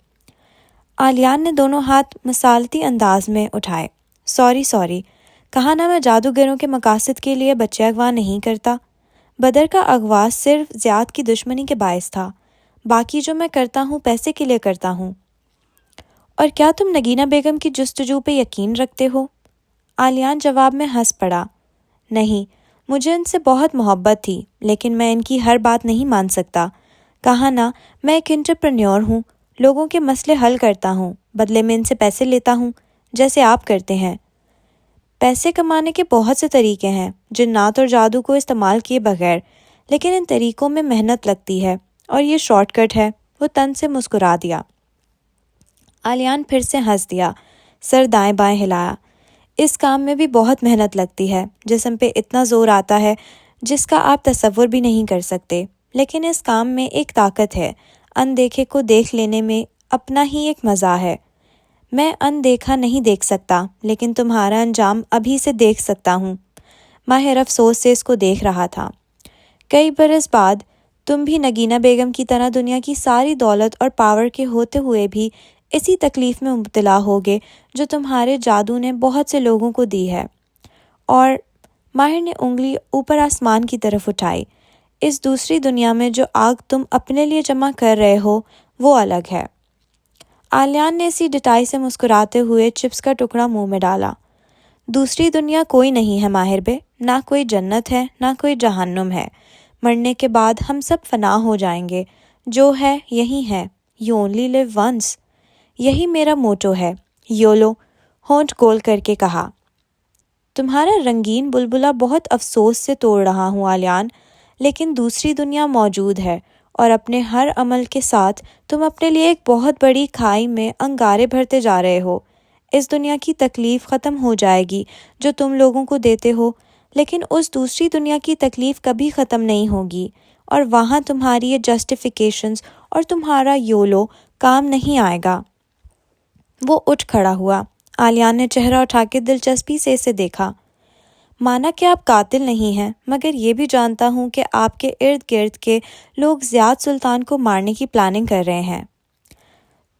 آلیان نے دونوں ہاتھ مثالتی انداز میں اٹھائے۔ سوری، کہا نا میں جادوگروں کے مقاصد کے لیے بچے اغوا نہیں کرتا۔ بدر کا اغوا صرف زیاد کی دشمنی کے باعث تھا، باقی جو میں کرتا ہوں پیسے کے لیے کرتا ہوں۔ اور کیا تم نگینہ بیگم کی جستجو پہ یقین رکھتے ہو؟ عالیان جواب میں ہنس پڑا۔ نہیں، مجھے ان سے بہت محبت تھی، لیکن میں ان کی ہر بات نہیں مان سکتا۔ کہا نا، میں ایک انٹرپرینیور ہوں، لوگوں کے مسئلے حل کرتا ہوں، بدلے میں ان سے پیسے لیتا ہوں، جیسے آپ کرتے ہیں۔ پیسے کمانے کے بہت سے طریقے ہیں، جنات اور جادو کو استعمال کیے بغیر، لیکن ان طریقوں میں محنت لگتی ہے، اور یہ شارٹ کٹ ہے۔ وہ تن سے مسکرا دیا۔ عالیان پھر سے ہنس دیا، سر دائیں بائیں ہلایا۔ اس کام میں بھی بہت محنت لگتی ہے، جسم پہ اتنا زور آتا ہے جس کا آپ تصور بھی نہیں کر سکتے، لیکن اس کام میں ایک طاقت ہے، اندیکھے کو دیکھ لینے میں اپنا ہی ایک مزہ ہے۔ میں اندیکھا نہیں دیکھ سکتا، لیکن تمہارا انجام ابھی سے دیکھ سکتا ہوں۔ ماہر افسوس سے اس کو دیکھ رہا تھا۔ کئی برس بعد تم بھی نگینہ بیگم کی طرح دنیا کی ساری دولت اور پاور کے ہوتے ہوئے بھی اسی تکلیف میں مبتلا ہوگے جو تمہارے جادو نے بہت سے لوگوں کو دی ہے۔ اور ماہر نے انگلی اوپر آسمان کی طرف اٹھائی، اس دوسری دنیا میں جو آگ تم اپنے لیے جمع کر رہے ہو وہ الگ ہے۔ عالیان نے اسی ڈٹائی سے مسکراتے ہوئے چپس کا ٹکڑا منہ میں ڈالا۔ دوسری دنیا کوئی نہیں ہے ماہر بے، نہ کوئی جنت ہے، نہ کوئی جہنم ہے۔ مرنے کے بعد ہم سب فنا ہو جائیں گے، جو ہے یہی ہے۔ You only live once۔ یہی میرا موٹو ہے، یولو، ہونٹ گول کر کے کہا۔ تمہارا رنگین بلبلا بہت افسوس سے توڑ رہا ہوں عالیان، لیکن دوسری دنیا موجود ہے، اور اپنے ہر عمل کے ساتھ تم اپنے لیے ایک بہت بڑی کھائی میں انگارے بھرتے جا رہے ہو۔ اس دنیا کی تکلیف ختم ہو جائے گی جو تم لوگوں کو دیتے ہو، لیکن اس دوسری دنیا کی تکلیف کبھی ختم نہیں ہوگی، اور وہاں تمہاری یہ جسٹیفیکیشنز اور تمہارا یولو کام نہیں آئے گا۔ وہ اٹھ کھڑا ہوا۔ عالیان نے چہرہ اٹھا کے دلچسپی سے اسے دیکھا۔ مانا کہ آپ قاتل نہیں ہیں، مگر یہ بھی جانتا ہوں کہ آپ کے ارد گرد کے لوگ زیاد سلطان کو مارنے کی پلاننگ کر رہے ہیں۔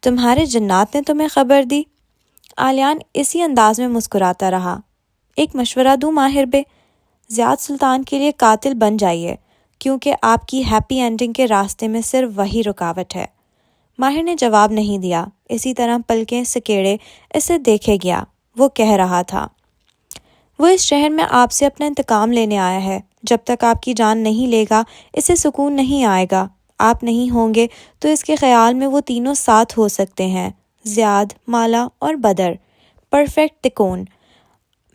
تمہارے جنات نے تمہیں خبر دی؟ عالیان اسی انداز میں مسکراتا رہا۔ ایک مشورہ دوں ماہر بے، زیاد سلطان کے لیے قاتل بن جائیے، کیونکہ آپ کی ہیپی اینڈنگ کے راستے میں صرف وہی رکاوٹ ہے۔ ماہر نے جواب نہیں دیا، اسی طرح پلکیں سکیڑے اسے دیکھے گیا۔ وہ کہہ رہا تھا، وہ اس شہر میں آپ سے اپنا انتقام لینے آیا ہے۔ جب تک آپ کی جان نہیں لے گا اسے سکون نہیں آئے گا۔ آپ نہیں ہوں گے تو اس کے خیال میں وہ تینوں ساتھ ہو سکتے ہیں، زیاد، مالا اور بدر، پرفیکٹ تکون۔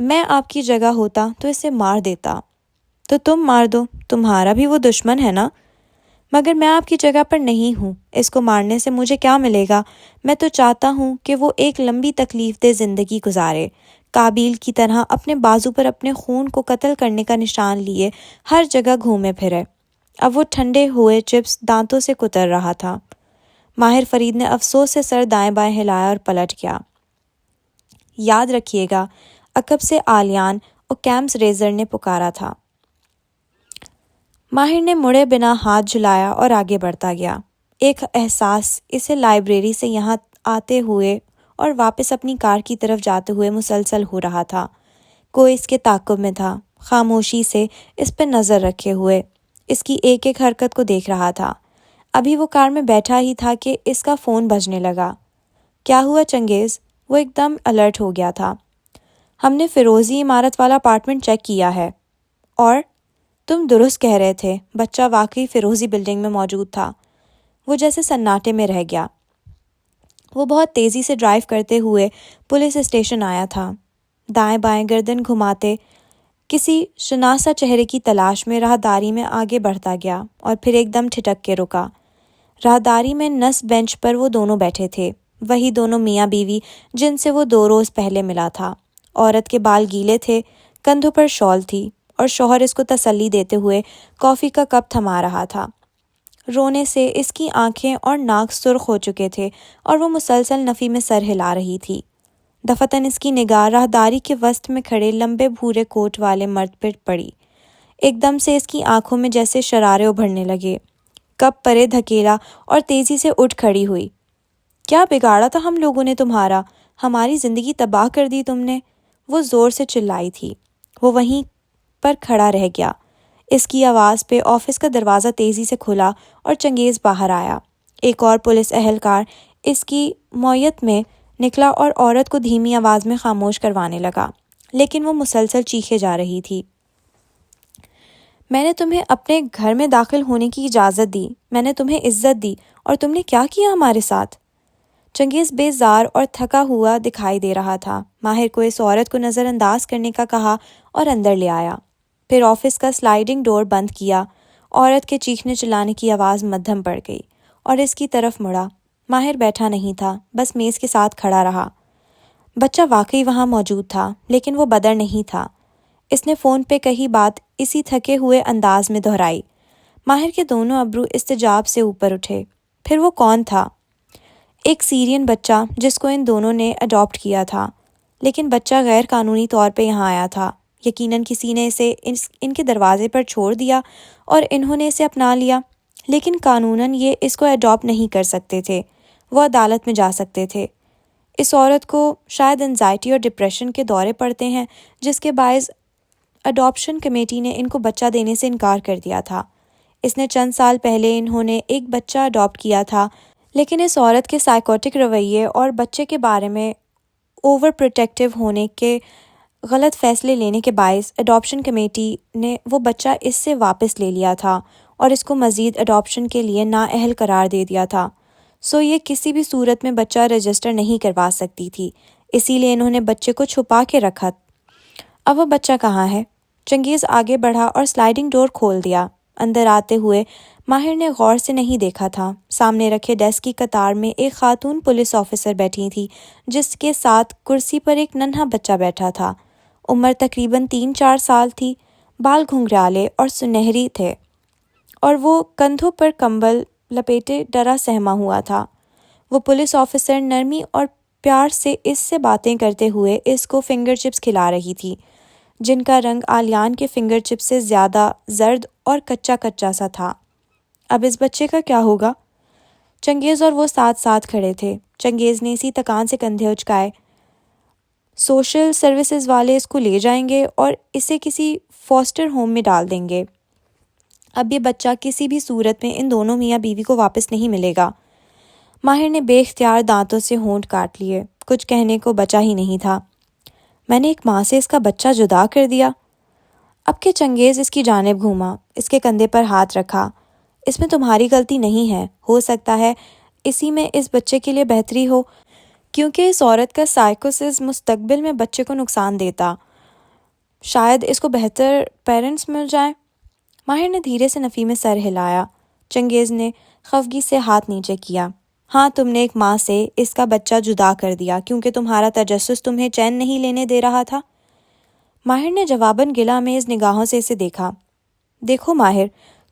میں آپ کی جگہ ہوتا تو اسے مار دیتا۔ تو تم مار دو، تمہارا بھی وہ دشمن ہے نا؟ مگر میں آپ کی جگہ پر نہیں ہوں، اس کو مارنے سے مجھے کیا ملے گا؟ میں تو چاہتا ہوں کہ وہ ایک لمبی تکلیف دہ زندگی گزارے، قابیل کی طرح اپنے بازو پر اپنے خون کو قتل کرنے کا نشان لیے ہر جگہ گھومے پھرے۔ اب وہ ٹھنڈے ہوئے چپس دانتوں سے کتر رہا تھا۔ ماہر فرید نے افسوس سے سر دائیں بائیں ہلایا اور پلٹ گیا۔ یاد رکھیے گا، عقب سے عالیان اوکیمس ریزر نے پکارا تھا۔ ماہر نے مڑے بنا ہاتھ جھلایا اور آگے بڑھتا گیا۔ ایک احساس اسے لائبریری سے یہاں آتے ہوئے اور واپس اپنی کار کی طرف جاتے ہوئے مسلسل ہو رہا تھا۔ کوئی اس کے تعاقب میں تھا، خاموشی سے اس پہ نظر رکھے ہوئے، اس کی ایک ایک حرکت کو دیکھ رہا تھا۔ ابھی وہ کار میں بیٹھا ہی تھا کہ اس کا فون بجنے لگا۔ کیا ہوا چنگیز؟ وہ ایک دم الرٹ ہو گیا تھا۔ ہم نے فیروزی عمارت والا اپارٹمنٹ چیک کیا ہے، اور تم درست کہہ رہے تھے، بچہ واقعی فیروزی بلڈنگ میں موجود تھا۔ وہ جیسے سناٹے میں رہ گیا۔ وہ بہت تیزی سے ڈرائیو کرتے ہوئے پولیس اسٹیشن آیا تھا، دائیں بائیں گردن گھماتے کسی شناسا چہرے کی تلاش میں راہداری میں آگے بڑھتا گیا، اور پھر ایک دم ٹھٹک کے رکا۔ راہداری میں نس بینچ پر وہ دونوں بیٹھے تھے، وہی دونوں میاں بیوی جن سے وہ 2 روز پہلے ملا تھا۔ عورت کے بال گیلے تھے، کندھوں پر شال تھی، اور شوہر اس کو تسلی دیتے ہوئے کافی کا کپ تھما رہا تھا۔ رونے سے اس کی آنکھیں اور ناک سرخ ہو چکے تھے، اور وہ مسلسل نفی میں سر ہلا رہی تھی۔ دفتن اس کی نگاہ راہداری کے وسط میں کھڑے لمبے بھورے کوٹ والے مرد پر پڑی۔ ایک دم سے اس کی آنکھوں میں جیسے شرارے ابھرنے لگے۔ کپ پرے دھکیلا اور تیزی سے اٹھ کھڑی ہوئی۔ کیا بگاڑا تھا ہم لوگوں نے تمہارا؟ ہماری زندگی تباہ کر دی تم نے، وہ زور سے چلائی تھی۔ وہ وہیں پر کھڑا رہ گیا۔ اس کی آواز پہ آفس کا دروازہ تیزی سے کھلا اور چنگیز باہر آیا۔ ایک اور پولیس اہلکار اس کی معیت میں نکلا اور عورت کو دھیمی آواز میں خاموش کروانے لگا، لیکن وہ مسلسل چیخے جا رہی تھی۔ میں نے تمہیں اپنے گھر میں داخل ہونے کی اجازت دی، میں نے تمہیں عزت دی، اور تم نے کیا کیا ہمارے ساتھ؟ چنگیز بیزار اور تھکا ہوا دکھائی دے رہا تھا۔ ماہر کو اس عورت کو نظر انداز کرنے کا کہا اور اندر لے آیا۔ پھر آفس کا سلائیڈنگ ڈور بند کیا۔ عورت کے چیخنے چلانے کی آواز مدھم پڑ گئی اور اس کی طرف مڑا۔ ماہر بیٹھا نہیں تھا، بس میز کے ساتھ کھڑا رہا۔ بچہ واقعی وہاں موجود تھا، لیکن وہ بدر نہیں تھا۔ اس نے فون پہ کہی بات اسی تھکے ہوئے انداز میں دہرائی۔ ماہر کے دونوں ابرو استجاب سے اوپر اٹھے۔ پھر وہ کون تھا؟ ایک سیرین بچہ جس کو ان دونوں نے اڈاپٹ کیا تھا، لیکن بچہ غیر قانونی طور پہ یہاں آیا تھا۔ یقیناً کسی نے اسے ان کے دروازے پر چھوڑ دیا اور انہوں نے اسے اپنا لیا، لیکن قانوناً یہ اس کو اڈاپٹ نہیں کر سکتے تھے۔ وہ عدالت میں جا سکتے تھے۔ اس عورت کو شاید انزائٹی اور ڈپریشن کے دورے پڑتے ہیں، جس کے باعث اڈاپشن کمیٹی نے ان کو بچہ دینے سے انکار کر دیا تھا۔ اس نے چند سال پہلے انہوں نے ایک بچہ اڈاپٹ کیا تھا، لیکن اس عورت کے سائیکوٹک رویے اور بچے کے بارے میں اوور پروٹیکٹیو ہونے کے غلط فیصلے لینے کے باعث اڈاپشن کمیٹی نے وہ بچہ اس سے واپس لے لیا تھا اور اس کو مزید اڈاپشن کے لیے نااہل قرار دے دیا تھا۔ سو یہ کسی بھی صورت میں بچہ رجسٹر نہیں کروا سکتی تھی، اسی لیے انہوں نے بچے کو چھپا کے رکھا۔ اب وہ بچہ کہاں ہے؟ چنگیز آگے بڑھا اور سلائیڈنگ ڈور کھول دیا۔ اندر آتے ہوئے ماہر نے غور سے نہیں دیکھا تھا۔ سامنے رکھے ڈیسک کی قطار میں ایک خاتون پولیس آفیسر بیٹھی تھی، جس کے ساتھ کرسی پر ایک ننھا بچہ بیٹھا تھا۔ عمر تقریباً 3-4 سال تھی، بال گھنگھرالے اور سنہری تھے، اور وہ کندھوں پر کمبل لپیٹے ڈرا سہما ہوا تھا۔ وہ پولیس آفیسر نرمی اور پیار سے اس سے باتیں کرتے ہوئے اس کو فنگر چپس کھلا رہی تھی، جن کا رنگ آلیان کے فنگر چپس سے زیادہ زرد اور کچا کچا سا تھا۔ اب اس بچے کا کیا ہوگا؟ چنگیز اور وہ ساتھ ساتھ کھڑے تھے۔ چنگیز نے اسی تکان سے کندھے اچکائے۔ سوشل سروسز والے اس کو لے جائیں گے اور اسے کسی فاسٹر ہوم میں ڈال دیں گے۔ اب یہ بچہ کسی بھی صورت میں ان دونوں میاں بیوی کو واپس نہیں ملے گا۔ ماہر نے بے اختیار دانتوں سے ہونٹ کاٹ لیے۔ کچھ کہنے کو بچا ہی نہیں تھا۔ میں نے ایک ماں سے اس کا بچہ جدا کر دیا۔ اب کہ چنگیز اس کی جانب گھوما، اس کے کندھے پر ہاتھ رکھا۔ اس میں تمہاری غلطی نہیں ہے، ہو سکتا ہے اسی میں اس بچے کے لیے بہتری ہو، کیونکہ اس عورت کا سائیکوسس مستقبل میں بچے کو نقصان دیتا۔ شاید اس کو بہتر پیرنٹس مل جائیں۔ ماہر نے دھیرے سے نفی میں سر ہلایا۔ چنگیز نے خفگی سے ہاتھ نیچے کیا۔ ہاں، تم نے ایک ماں سے اس کا بچہ جدا کر دیا کیونکہ تمہارا تجسس تمہیں چین نہیں لینے دے رہا تھا۔ ماہر نے جواباً گلہ میز نگاہوں سے اسے دیکھا۔ دیکھو ماہر،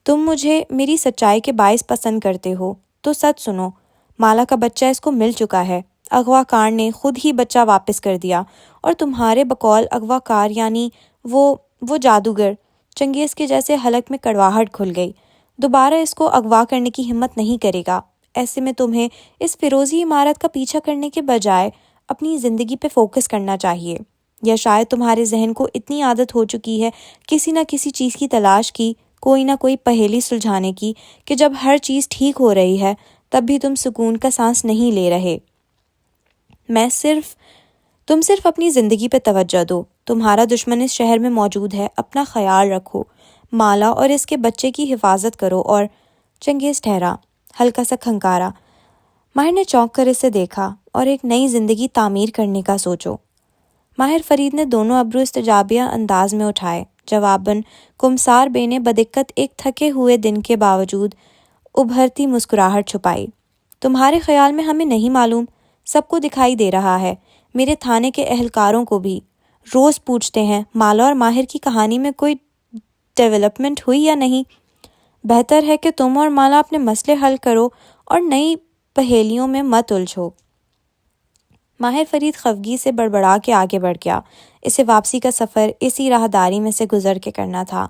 تم مجھے میری سچائی کے باعث پسند کرتے ہو تو سچ سنو، مالا کا بچہ اس کو مل چکا ہے۔ اغوا کار نے خود ہی بچہ واپس کر دیا، اور تمہارے بقول اغوا کار یعنی وہ جادوگر۔ چنگیز کے جیسے حلق میں کڑواہٹ کھل گئی۔ دوبارہ اس کو اغوا کرنے کی ہمت نہیں کرے گا۔ ایسے میں تمہیں اس فیروزی عمارت کا پیچھا کرنے کے بجائے اپنی زندگی پہ فوکس کرنا چاہیے، یا شاید تمہارے ذہن کو اتنی عادت ہو چکی ہے کسی نہ کسی چیز کی تلاش کی، کوئی نہ کوئی پہیلی سلجھانے کی، کہ جب ہر چیز ٹھیک ہو رہی ہے تب بھی تم سکون کا سانس نہیں لے رہے۔ تم صرف اپنی زندگی پہ توجہ دو۔ تمہارا دشمن اس شہر میں موجود ہے، اپنا خیال رکھو، مالا اور اس کے بچے کی حفاظت کرو۔ اور چنگیز ٹھہرا، ہلکا سا کھنکارا۔ ماہر نے چونک کر اسے دیکھا۔ اور ایک نئی زندگی تعمیر کرنے کا سوچو۔ ماہر فرید نے دونوں ابرو استجابیہ انداز میں اٹھائے۔ جواباً کمسار بے نے بدقت ایک تھکے ہوئے دن کے باوجود ابھرتی مسکراہٹ چھپائی۔ تمہارے خیال میں ہمیں نہیں معلوم، سب کو دکھائی دے رہا ہے، میرے تھانے کے اہلکاروں کو بھی۔ روز پوچھتے ہیں مالا اور ماہر کی کہانی میں کوئی ڈیولپمنٹ ہوئی یا نہیں۔ بہتر ہے کہ تم اور مالا اپنے مسئلے حل کرو اور نئی پہیلیوں میں مت الجھو۔ ماہر فرید خفگی سے بڑبڑا کے آگے بڑھ گیا۔ اسے واپسی کا سفر اسی راہداری میں سے گزر کے کرنا تھا۔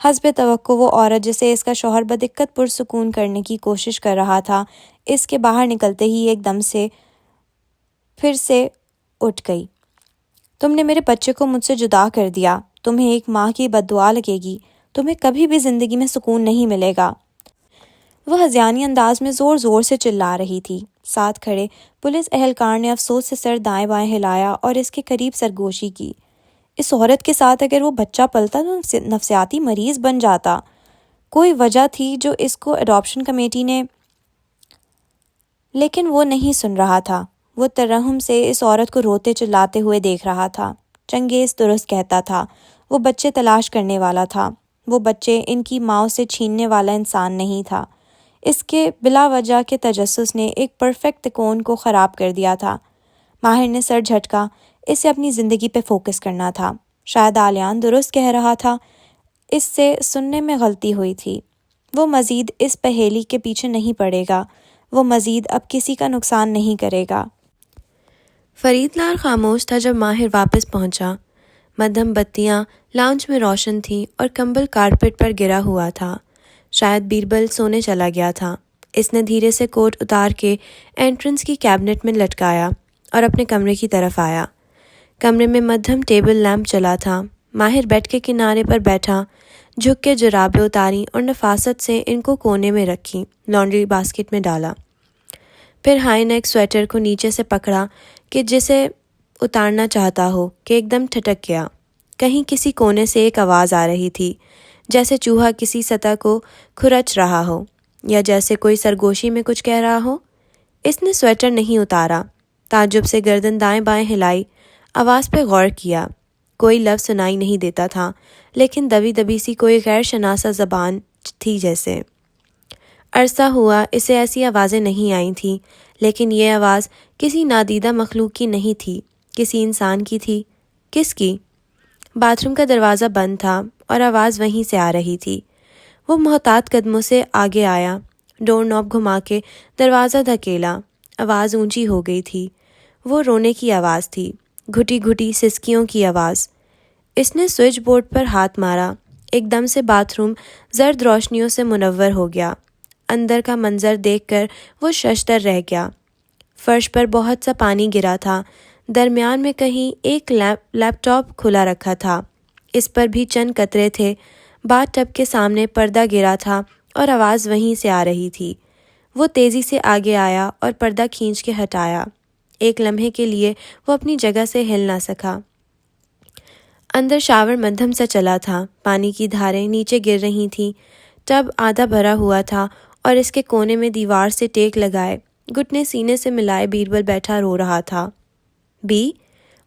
حسب توقع وہ عورت جسے اس کا شوہر بدقت پرسکون کرنے کی کوشش کر رہا تھا، اس کے باہر نکلتے ہی ایک دم سے پھر سے اٹھ گئی۔ تم نے میرے بچے کو مجھ سے جدا کر دیا، تمہیں ایک ماں کی بد دعا لگے گی، تمہیں کبھی بھی زندگی میں سکون نہیں ملے گا۔ وہ ہذیانی انداز میں زور زور سے چلا رہی تھی۔ ساتھ کھڑے پولیس اہلکار نے افسوس سے سر دائیں بائیں ہلایا اور اس کے قریب سرگوشی کی۔ اس عورت کے ساتھ اگر وہ بچہ پلتا تو نفسیاتی مریض بن جاتا۔ کوئی وجہ تھی جو اس کو اڈاپشن کمیٹی نے، لیکن وہ نہیں سن رہا تھا۔ وہ ترحم سے اس عورت کو روتے چلاتے ہوئے دیکھ رہا تھا۔ چنگیز درست کہتا تھا، وہ بچے تلاش کرنے والا تھا، وہ بچے ان کی ماں سے چھیننے والا انسان نہیں تھا۔ اس کے بلا وجہ کے تجسس نے ایک پرفیکٹ تکون کو خراب کر دیا تھا۔ ماہر نے سر جھٹکا، اسے اپنی زندگی پہ فوکس کرنا تھا۔ شاید علیان درست کہہ رہا تھا، اس سے سننے میں غلطی ہوئی تھی۔ وہ مزید اس پہیلی کے پیچھے نہیں پڑے گا، وہ مزید اب کسی کا نقصان نہیں کرے گا۔ فرید لال خاموش تھا جب ماہر واپس پہنچا۔ مدھم بتیاں لاؤنج میں روشن تھیں اور کمبل کارپٹ پر گرا ہوا تھا۔ شاید بیربل سونے چلا گیا تھا۔ اس نے دھیرے سے کوٹ اتار کے انٹرنس کی کیبنٹ میں لٹکایا اور اپنے کمرے کی طرف آیا۔ کمرے میں مدھم ٹیبل لیمپ چلا تھا۔ ماہر بیڈ کے کنارے پر بیٹھا، جھک کے جرابیں اتاریں اور نفاست سے ان کو کونے میں رکھی، لانڈری باسکٹ میں ڈالا۔ پھر ہائی نیک سویٹر کو نیچے سے پکڑا کہ جسے اتارنا چاہتا ہو کہ ایک دم ٹھٹک گیا۔ کہیں کسی کونے سے ایک آواز آ رہی تھی، جیسے چوہا کسی سطح کو کھرچ رہا ہو یا جیسے کوئی سرگوشی میں کچھ کہہ رہا ہو۔ اس نے سویٹر نہیں اتارا، تعجب سے گردن دائیں بائیں ہلائی، آواز پہ غور کیا۔ کوئی لفظ سنائی نہیں دیتا تھا، لیکن دبی دبی سی کوئی غیر شناسا زبان تھی جیسے۔ عرصہ ہوا اسے ایسی آوازیں نہیں آئی تھیں، لیکن یہ آواز کسی نادیدہ مخلوق کی نہیں تھی، کسی انسان کی تھی۔ کس کی؟ باتھ روم کا دروازہ بند تھا اور آواز وہیں سے آ رہی تھی۔ وہ محتاط قدموں سے آگے آیا، ڈور نوب گھما کے دروازہ دھکیلا۔ آواز اونچی ہو گئی تھی۔ وہ رونے کی آواز تھی، گھٹی گھٹی سسکیوں کی آواز۔ اس نے سوئچ بورڈ پر ہاتھ مارا۔ ایک دم سے باتھ روم زرد روشنیوں سے منور ہو گیا۔ اندر کا منظر دیکھ کر وہ ششدر رہ گیا۔ فرش پر بہت سا پانی گرا تھا، درمیان میں کہیں ایک لیپ ٹاپ کھلا رکھا تھا، اس پر بھی چند قطرے تھے۔ باتھ ٹب کے سامنے پردہ گرا تھا اور آواز وہیں سے آ رہی تھی۔ وہ تیزی سے آگے آیا اور پردہ کھینچ کے ہٹایا۔ ایک لمحے کے لیے وہ اپنی جگہ سے ہل نہ سکا۔ اندر شاور مدھم سے چلا تھا، پانی کی دھاریں نیچے گر رہی تھیں۔ ٹب آدھا بھرا ہوا تھا اور اس کے کونے میں دیوار سے ٹیک لگائے، گھٹنے سینے سے ملائے بیربل بیٹھا رو رہا تھا۔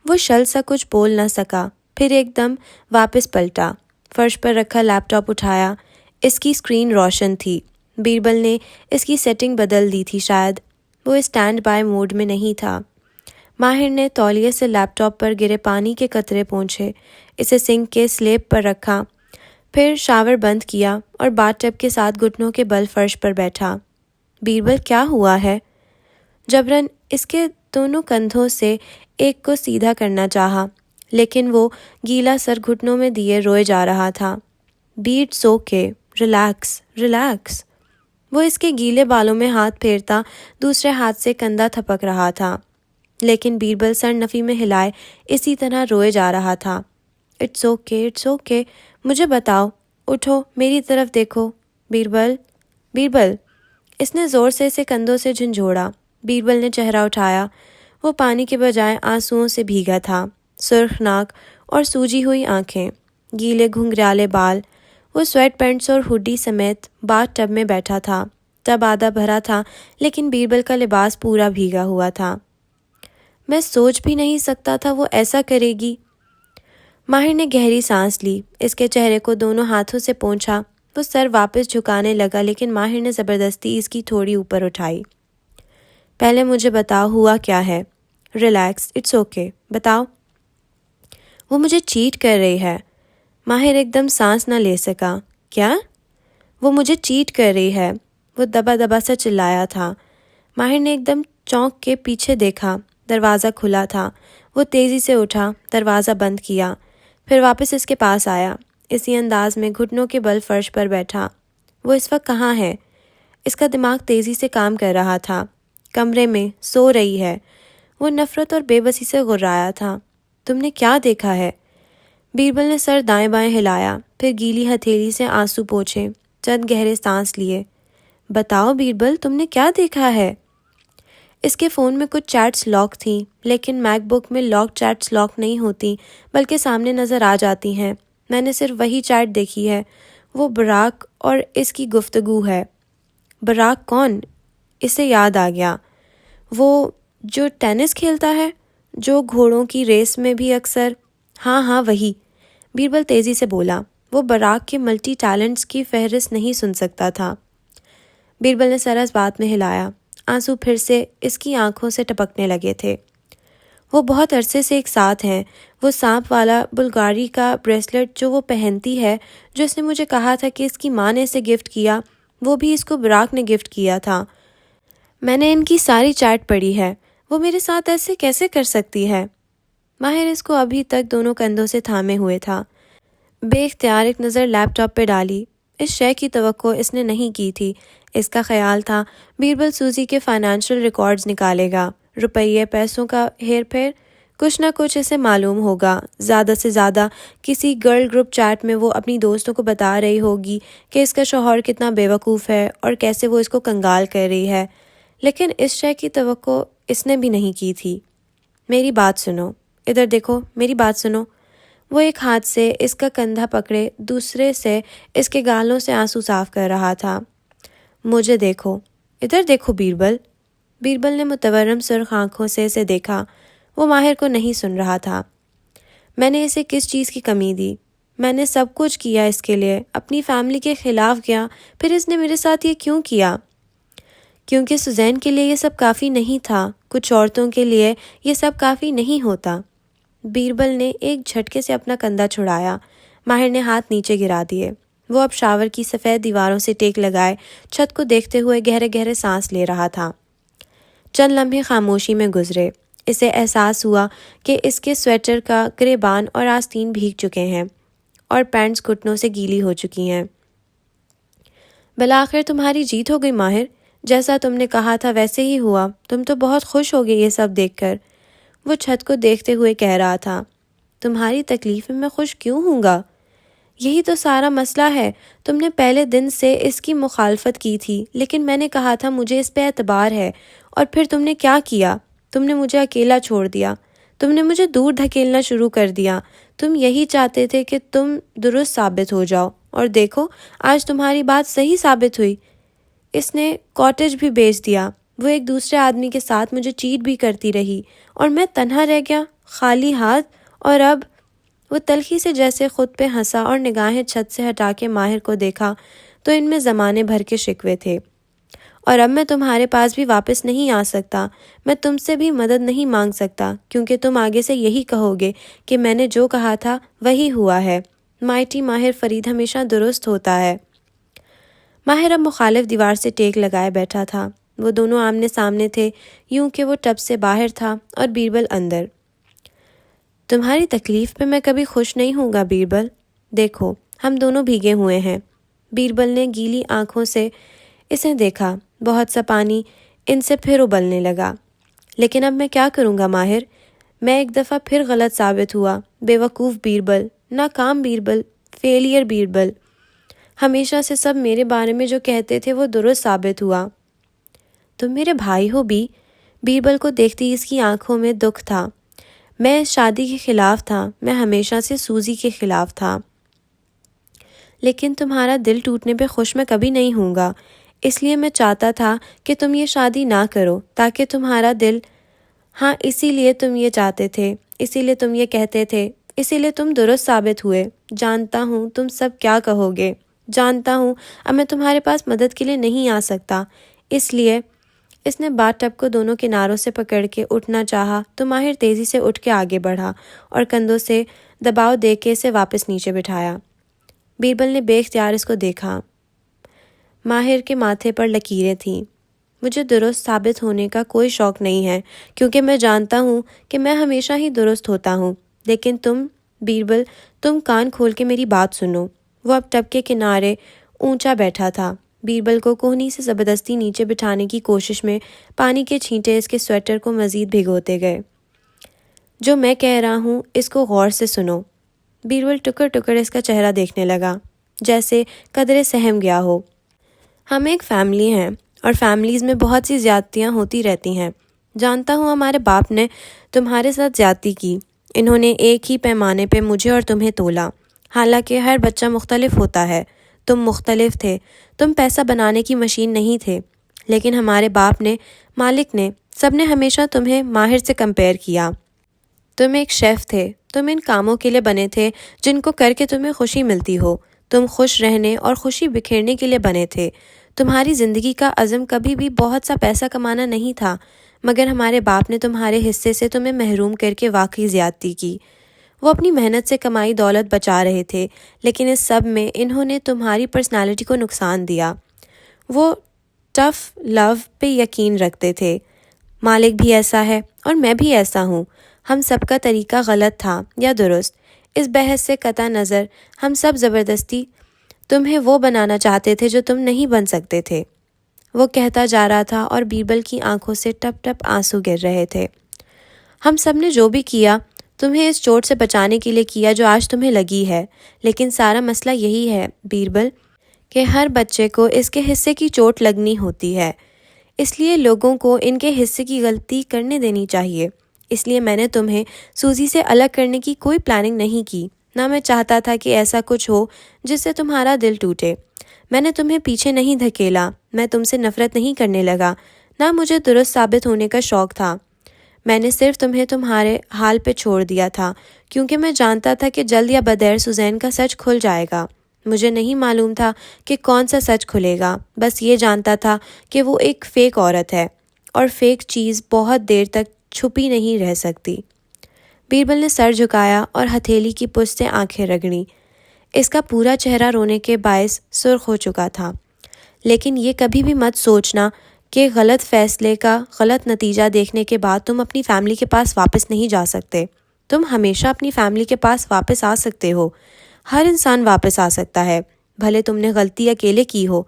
وہ شل سا کچھ بول نہ سکا، پھر ایک دم واپس پلٹا، فرش پر رکھا لیپ ٹاپ اٹھایا۔ اس کی اسکرین روشن تھی، بیربل نے اس کی سیٹنگ بدل دی تھی شاید، وہ اسٹینڈ بائی موڈ میں نہیں تھا۔ ماہر نے تولیے سے لیپ ٹاپ پر گرے پانی کے قطرے پونچھے، اسے سنک کے سلیب پر رکھا، پھر شاور بند کیا اور باتھ ٹب کے ساتھ گھٹنوں کے بل فرش پر بیٹھا۔ بیربل کیا ہوا ہے؟ جبراً اس کے دونوں کندھوں سے ایک کو سیدھا کرنا چاہا، لیکن وہ گیلا سر گھٹنوں میں دیے روئے جا رہا تھا۔ بیٹس اوکے، ریلیکس ریلیکس۔ وہ اس کے گیلے بالوں میں ہاتھ پھیرتا دوسرے ہاتھ سے کندھا تھپک رہا تھا، لیکن بیربل سر نفی میں ہلائے اسی طرح روئے جا رہا تھا۔ اٹس اوکے، اٹس اوکے، مجھے بتاؤ، اٹھو، میری طرف دیکھو، بیربل، بیربل۔ اس نے زور سے اسے کندھوں سے جھنجھوڑا۔ بیربل نے چہرہ اٹھایا، وہ پانی کے بجائے آنسوؤں سے بھیگا تھا، سرخ ناک اور سوجی ہوئی آنکھیں، گیلے گھنگریالے بال۔ وہ سویٹ پینٹس اور ہوڈی سمیت باتھ ٹب میں بیٹھا تھا۔ ٹب آدھا بھرا تھا، لیکن بیربل کا لباس پورا بھیگا ہوا تھا۔ میں سوچ بھی نہیں سکتا تھا وہ ایسا کرے گی۔ ماہر نے گہری سانس لی، اس کے چہرے کو دونوں ہاتھوں سے پونچھا۔ وہ سر واپس جھکانے لگا، لیکن ماہر نے زبردستی اس کی تھوڑی اوپر اٹھائی۔ پہلے مجھے بتاؤ ہوا کیا ہے۔ ریلیکس، اٹس اوکے، بتاؤ۔ وہ مجھے چیٹ کر رہی ہے۔ ماہر ایک دم سانس نہ لے سکا۔ کیا؟ وہ مجھے چیٹ کر رہی ہے، وہ دبا دبا سا چلایا تھا۔ ماہر نے ایک دم چونک کے پیچھے دیکھا، دروازہ کھلا تھا۔ وہ تیزی سے اٹھا، دروازہ بند کیا، پھر واپس اس کے پاس آیا، اسی انداز میں گھٹنوں کے بل فرش پر بیٹھا۔ وہ اس وقت کہاں ہے؟ اس کا دماغ تیزی سے کام کر رہا تھا۔ کمرے میں سو رہی ہے۔ وہ نفرت اور بے بسی سے غرایا تھا۔ تم نے کیا دیکھا ہے؟ بیربل نے سر دائیں بائیں ہلایا، پھر گیلی ہتھیلی سے آنسو پوچھے، چند گہرے سانس لیے۔ بتاؤ بیربل، تم نے کیا دیکھا ہے؟ اس کے فون میں کچھ چیٹس لاک تھیں، لیکن میک بک میں لاک چیٹس لاک نہیں ہوتی بلکہ سامنے نظر آ جاتی ہیں۔ میں نے صرف وہی چیٹ دیکھی ہے، وہ براک اور اس کی گفتگو ہے۔ براک کون؟ اسے یاد آ گیا، وہ جو ٹینس کھیلتا ہے، جو گھوڑوں کی ریس میں بھی اکثر۔ ہاں وہی، بیربل تیزی سے بولا۔ وہ براک کے ملٹی ٹیلنٹس کی فہرست نہیں سن سکتا تھا۔ بیربل نے سر اس بات میں ہلایا، آنسو پھر سے اس کی آنکھوں سے ٹپکنے لگے تھے۔ وہ بہت عرصے سے ایک ساتھ ہیں، وہ سانپ والا بلگاری کا بریسلٹ جو وہ پہنتی ہے، جو اس نے مجھے کہا تھا کہ اس کی ماں نے اسے گفٹ کیا، وہ بھی اس کو براک نے گفٹ کیا تھا۔ میں نے ان کی ساری چیٹ پڑھی ہے، وہ میرے ساتھ ایسے کیسے کر سکتی ہے؟ ماہر اس کو ابھی تک دونوں کندھوں سے تھامے ہوئے تھا۔ بے اختیار ایک نظر لیپ ٹاپ پہ ڈالی۔ اس شے کی توقع اس نے نہیں کی تھی۔ اس کا خیال تھا بیربل سوزی کے فائنینشیل ریکارڈز نکالے گا، روپیے پیسوں کا ہیر پھیر، کچھ نہ کچھ اسے معلوم ہوگا۔ زیادہ سے زیادہ کسی گرل گروپ چیٹ میں وہ اپنی دوستوں کو بتا رہی ہوگی کہ اس کا شوہر کتنا بیوقوف ہے اور کیسے وہ اس کو کنگال کر رہی ہے، لیکن اس شے کی توقع اس نے بھی نہیں کی تھی۔ میری بات سنو، ادھر دیکھو، میری بات سنو۔ وہ ایک ہاتھ سے اس کا کندھا پکڑے دوسرے سے اس کے گالوں سے آنسو صاف کر رہا تھا۔ مجھے دیکھو، ادھر دیکھو بیربل۔ بیربل نے متورم سرخ آنکھوں سے اسے دیکھا۔ وہ ماہر کو نہیں سن رہا تھا۔ میں نے اسے کس چیز کی کمی دی؟ میں نے سب کچھ کیا اس کے لیے، اپنی فیملی کے خلاف گیا، پھر اس نے میرے ساتھ یہ کیوں کیا؟ کیونکہ سوزین کے لیے یہ سب کافی نہیں تھا، کچھ عورتوں کے لیے یہ سب کافی نہیں ہوتا۔ بیربل نے ایک جھٹکے سے اپنا کندھا چھڑایا۔ ماہر نے ہاتھ نیچے گرا دیے۔ وہ اب شاور کی سفید دیواروں سے ٹیک لگائے چھت کو دیکھتے ہوئے گہرے گہرے سانس لے رہا تھا۔ چند لمحے خاموشی میں گزرے۔ اسے احساس ہوا کہ اس کے سویٹر کا گریبان اور آستین بھیگ چکے ہیں اور پینٹس گھٹنوں سے گیلی ہو چکی ہیں۔ بالآخر تمہاری جیت ہو گئی ماہر، جیسا تم نے کہا تھا ویسے ہی ہوا، تم تو بہت خوش ہو گئے یہ سب دیکھ کر۔ وہ چھت کو دیکھتے ہوئے کہہ رہا تھا، تمہاری تکلیف میں خوش کیوں ہوں گا؟ یہی تو سارا مسئلہ ہے۔ تم نے پہلے دن سے اس کی مخالفت کی تھی، لیکن میں نے کہا تھا مجھے اس پہ اعتبار ہے، اور پھر تم نے کیا کیا؟ تم نے مجھے اکیلا چھوڑ دیا، تم نے مجھے دور دھکیلنا شروع کر دیا۔ تم یہی چاہتے تھے کہ تم درست ثابت ہو جاؤ، اور دیکھو آج تمہاری بات صحیح ثابت ہوئی۔ اس نے کاٹیج بھی بیچ دیا، وہ ایک دوسرے آدمی کے ساتھ مجھے چیٹ بھی کرتی رہی، اور میں تنہا رہ گیا، خالی ہاتھ، اور اب… وہ تلخی سے جیسے خود پہ ہنسا اور نگاہیں چھت سے ہٹا کے ماہر کو دیکھا تو ان میں زمانے بھر کے شکوے تھے۔ اور اب میں تمہارے پاس بھی واپس نہیں آ سکتا، میں تم سے بھی مدد نہیں مانگ سکتا، کیونکہ تم آگے سے یہی کہو گے کہ میں نے جو کہا تھا وہی ہوا ہے۔ مائٹی ماہر فرید ہمیشہ درست ہوتا ہے۔ ماہر اب مخالف دیوار سے ٹیک لگائے بیٹھا تھا۔ وہ دونوں آمنے سامنے تھے، یوں کہ وہ ٹب سے باہر تھا اور بیربل اندر۔ تمہاری تکلیف پہ میں کبھی خوش نہیں ہوں گا بیربل۔ دیکھو ہم دونوں بھیگے ہوئے ہیں۔ بیربل نے گیلی آنکھوں سے اسے دیکھا۔ بہت سا پانی ان سے پھر ابلنے لگا۔ لیکن اب میں کیا کروں گا ماہر؟ میں ایک دفعہ پھر غلط ثابت ہوا، بے وقوف بیربل، ناکام بیربل، فیلئر بیربل۔ ہمیشہ سے سب میرے بارے میں جو کہتے تھے وہ درست ثابت ہوا۔ تم میرے بھائی ہو بھی؟ بیربل کو دیکھتی اس کی آنکھوں میں دکھ تھا۔ میں اس شادی کے خلاف تھا، میں ہمیشہ سے سوزی کے خلاف تھا، لیکن تمہارا دل ٹوٹنے پہ خوش میں کبھی نہیں ہوں گا، اس لیے میں چاہتا تھا کہ تم یہ شادی نہ کرو تاکہ تمہارا دل… ہاں اسی لیے تم یہ چاہتے تھے، اسی لیے تم یہ کہتے تھے، اسی لیے تم درست ثابت ہوئے۔ جانتا ہوں تم سب کیا کہو گے، جانتا ہوں اب میں تمہارے پاس مدد کے لیے نہیں آ سکتا، اس لیے… اس نے باتھ ٹب کو دونوں کناروں سے پکڑ کے اٹھنا چاہا تو ماہر تیزی سے اٹھ کے آگے بڑھا اور کندھوں سے دباؤ دے کے اسے واپس نیچے بٹھایا۔ بیربل نے بے اختیار اس کو دیکھا۔ ماہر کے ماتھے پر لکیریں تھیں۔ مجھے درست ثابت ہونے کا کوئی شوق نہیں ہے، کیونکہ میں جانتا ہوں کہ میں ہمیشہ ہی درست ہوتا ہوں، لیکن تم بیربل، تم کان کھول کے میری بات سنو۔ وہ اب ٹب کے کنارے اونچا بیٹھا تھا۔ بیربل کو کوہنی سے زبردستی نیچے بٹھانے کی کوشش میں پانی کے چھینٹے اس کے سویٹر کو مزید بھگوتے گئے۔ جو میں کہہ رہا ہوں اس کو غور سے سنو۔ بیربل ٹکر ٹکر اس کا چہرہ دیکھنے لگا، جیسے قدرے سہم گیا ہو۔ ہم ایک فیملی ہیں، اور فیملیز میں بہت سی زیادتیاں ہوتی رہتی ہیں۔ جانتا ہوں ہمارے باپ نے تمہارے ساتھ زیادتی کی. انہوں نے ایک ہی پیمانے پہ مجھے اور تمہیں تولا. حالانکہ ہر بچہ مختلف ہوتا ہے. تم مختلف تھے. تم پیسہ بنانے کی مشین نہیں تھے. لیکن ہمارے باپ نے، مالک نے، سب نے ہمیشہ تمہیں ماہر سے کمپیئر کیا. تم ایک شیف تھے. تم ان کاموں کے لیے بنے تھے جن کو کر کے تمہیں خوشی ملتی ہو. تم خوش رہنے اور خوشی بکھیرنے کے لیے بنے تھے. تمہاری زندگی کا عزم کبھی بھی بہت سا پیسہ کمانا نہیں تھا، مگر ہمارے باپ نے تمہارے حصے سے تمہیں محروم کر کے واقعی زیادتی کی. وہ اپنی محنت سے کمائی دولت بچا رہے تھے، لیکن اس سب میں انہوں نے تمہاری پرسنالٹی کو نقصان دیا. وہ ٹف لو پہ یقین رکھتے تھے. مالک بھی ایسا ہے اور میں بھی ایسا ہوں. ہم سب کا طریقہ غلط تھا یا درست، اس بحث سے قطع نظر ہم سب زبردستی تمہیں وہ بنانا چاہتے تھے جو تم نہیں بن سکتے تھے. وہ کہتا جا رہا تھا اور بیربل کی آنکھوں سے ٹپ ٹپ آنسو گر رہے تھے. ہم سب نے جو بھی کیا تمہیں اس چوٹ سے بچانے کے لیے کیا جو آج تمہیں لگی ہے، لیکن سارا مسئلہ یہی ہے بیربل کہ ہر بچے کو اس کے حصے کی چوٹ لگنی ہوتی ہے. اس لیے لوگوں کو ان کے حصے کی غلطی کرنے دینی چاہیے. اس لیے میں نے تمہیں سوزی سے الگ کرنے کی کوئی پلاننگ نہیں کی. نہ میں چاہتا تھا کہ ایسا کچھ ہو جس سے تمہارا دل ٹوٹے. میں نے تمہیں پیچھے نہیں دھکیلا. میں تم سے نفرت نہیں کرنے لگا. نہ مجھے درست ثابت ہونے کا شوق تھا. میں نے صرف تمہیں تمہارے حال پہ چھوڑ دیا تھا کیونکہ میں جانتا تھا کہ جلد یا بدیر سوزین کا سچ کھل جائے گا. مجھے نہیں معلوم تھا کہ کون سا سچ کھلے گا. بس یہ جانتا تھا کہ وہ ایک فیک عورت ہے اور فیک چیز بہت دیر تک چھپی نہیں رہ سکتی. بیربل نے سر جھکایا اور ہتھیلی کی پشت سے آنکھیں رگڑیں. اس کا پورا چہرہ رونے کے باعث سرخ ہو چکا تھا. لیکن یہ کبھی بھی مت سوچنا کہ غلط فیصلے کا غلط نتیجہ دیکھنے کے بعد تم اپنی فیملی کے پاس واپس نہیں جا سکتے. تم ہمیشہ اپنی فیملی کے پاس واپس آ سکتے ہو. ہر انسان واپس آ سکتا ہے، بھلے تم نے غلطی اکیلے کی ہو،